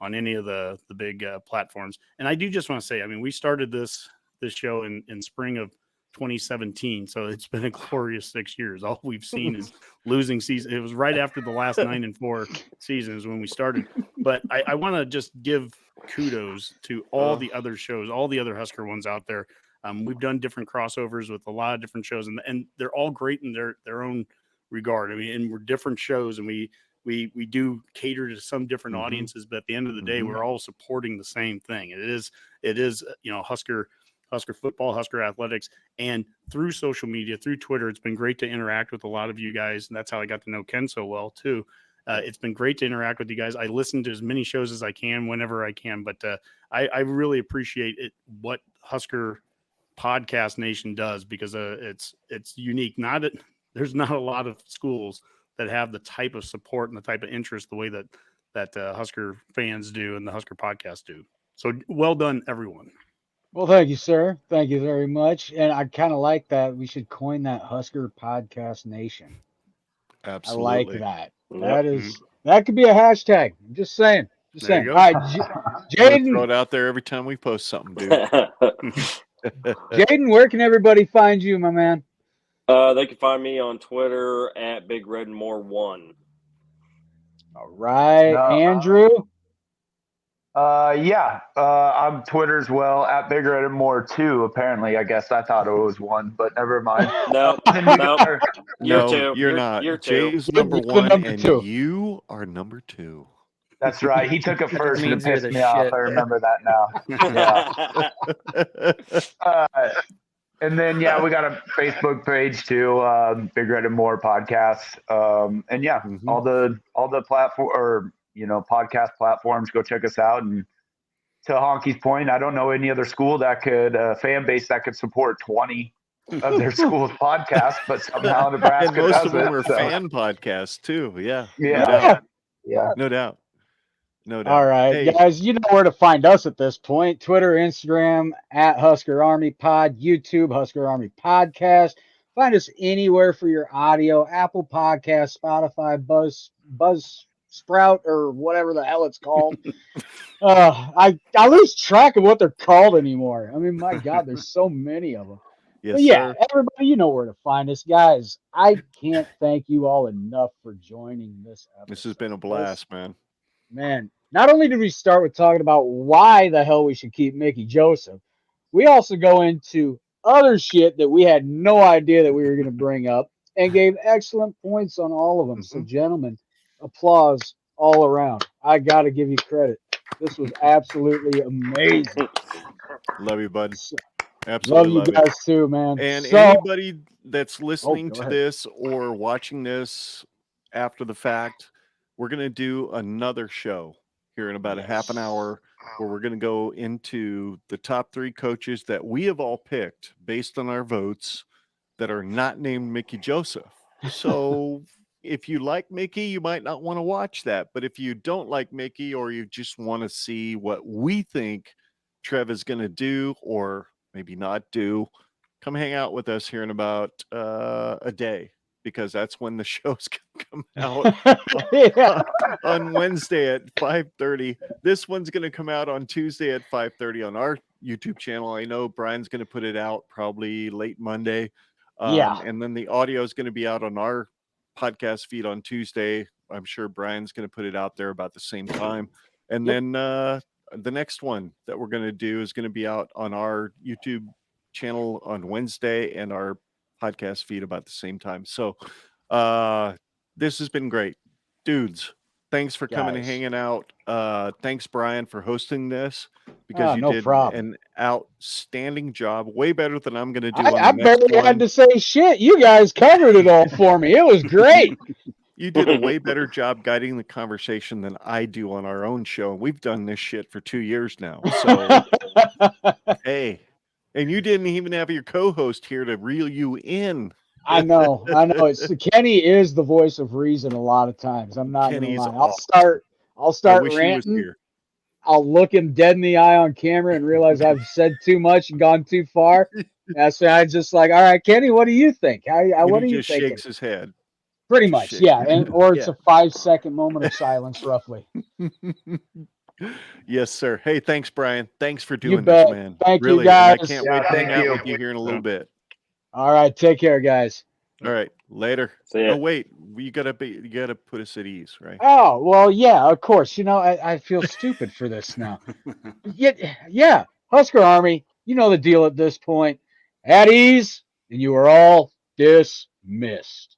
on any of the big platforms. And I do just want to say, I mean, we started this show in spring of 2017, so it's been a glorious 6 years. All we've seen is losing season. It was right after the last 9-4 seasons when we started. But I want to just give kudos to all the other shows, all the other Husker ones out there. We've done different crossovers with a lot of different shows, and they're all great in their own regard. I mean, and we're different shows, and we do cater to some different audiences, but at the end of the day, we're all supporting the same thing. It is Husker football, Husker athletics, and through social media, through Twitter, it's been great to interact with a lot of you guys, and that's how I got to know Ken so well too. It's been great to interact with you guys. I listen to as many shows as I can whenever I can, but I really appreciate it, what Husker Podcast Nation does, because it's unique. There's not a lot of schools that have the type of support and the type of interest the way that Husker fans do and the Husker Podcast do. So well done, everyone. Well, thank you, sir. Thank you very much. And I kind of like that. We should coin that Husker Podcast Nation. Absolutely. I like that. That could be a hashtag. I'm just saying. All right, Jaden. Throw it out there every time we post something, dude. Jaden, where can everybody find you, my man? They can find me on Twitter at Big Red More 1. All right, Andrew. I'm Twitter as well at Big Red and More 2. Apparently, I guess I thought it was 1, but never mind. No, you're not. You're 2. Jay's number 1, and 2. You are number 2. That's right. He took it first and means it pissed you're the me off. shit. I remember that now. Yeah. And then, we got a Facebook page too, Big Red and More Podcast. All the platform or podcast platforms. Go check us out. And to Honke's point, I don't know any other school that could fan base that could support 20 of their school's podcasts, but somehow Nebraska and most does of them it, are so. fan podcasts too. Yeah. No doubt. All right, guys, you know where to find us at this point. Twitter, Instagram, at Husker Army Pod, YouTube, Husker Army Podcast. Find us anywhere for your audio, Apple Podcasts, Spotify, Sprout or whatever the hell it's called. I lose track of what they're called anymore. I mean, my God, there's so many of them. Yes, But yeah, sir. everybody, you know where to find us. Guys, I can't thank you all enough for joining this episode. This has been a blast, man. Man, not only did we start with talking about why the hell we should keep Mickey Joseph, we also go into other shit that we had no idea that we were going to bring up and gave excellent points on all of them. So, gentlemen, applause all around. I got to give you credit. This was absolutely amazing. Love you, bud. So, Absolutely love you love guys too, man. And So, anybody that's listening go to ahead. this or watching this after the fact, we're going to do another show here in about a half an hour where we're going to go into the top 3 coaches that we have all picked based on our votes that are not named Mickey Joseph. So if you like Mickey, you might not want to watch that. But if you don't like Mickey or you just want to see what we think Trev is going to do or maybe not do, come hang out with us here in about a day, because that's when the show's going to come out on Wednesday at 5:30. This one's going to come out on Tuesday at 5:30 on our YouTube channel. I know Brian's going to put it out probably late Monday. And then the audio is going to be out on our podcast feed on Tuesday. I'm sure Brian's going to put it out there about the same time. And then the next one that we're going to do is going to be out on our YouTube channel on Wednesday and our podcast feed about the same time. So this has been great, dudes. Thanks for coming and hanging out. Thanks, Bryan, for hosting this, because you did an outstanding job, way better than I'm going to do. I barely had to say shit. You guys covered it all for me. It was great. You did a way better job guiding the conversation than I do on our own show. We've done this shit for 2 years now. So, hey, and you didn't even have your co-host here to reel you in. I know. Kenny is the voice of reason a lot of times. I'm not going to lie. Awesome. I'll start ranting. I'll look him dead in the eye on camera and realize I've said too much and gone too far. That's why I just like, all right, Kenny, what do you think? What do you think? He shakes his head. Pretty much, yeah. Or it's a 5-second moment of silence, roughly. Yes, sir. Hey, thanks, Bryan. Thanks for doing this, man. Thank you, guys. I can't wait to hang out with you here in a little bit. All right, take care, guys. All right, later. Oh, wait, you gotta put us at ease, right? Oh, well, yeah, of course. You know, I feel stupid for this now. Yeah, Husker Army, you know the deal at this point. At ease, and you are all dismissed.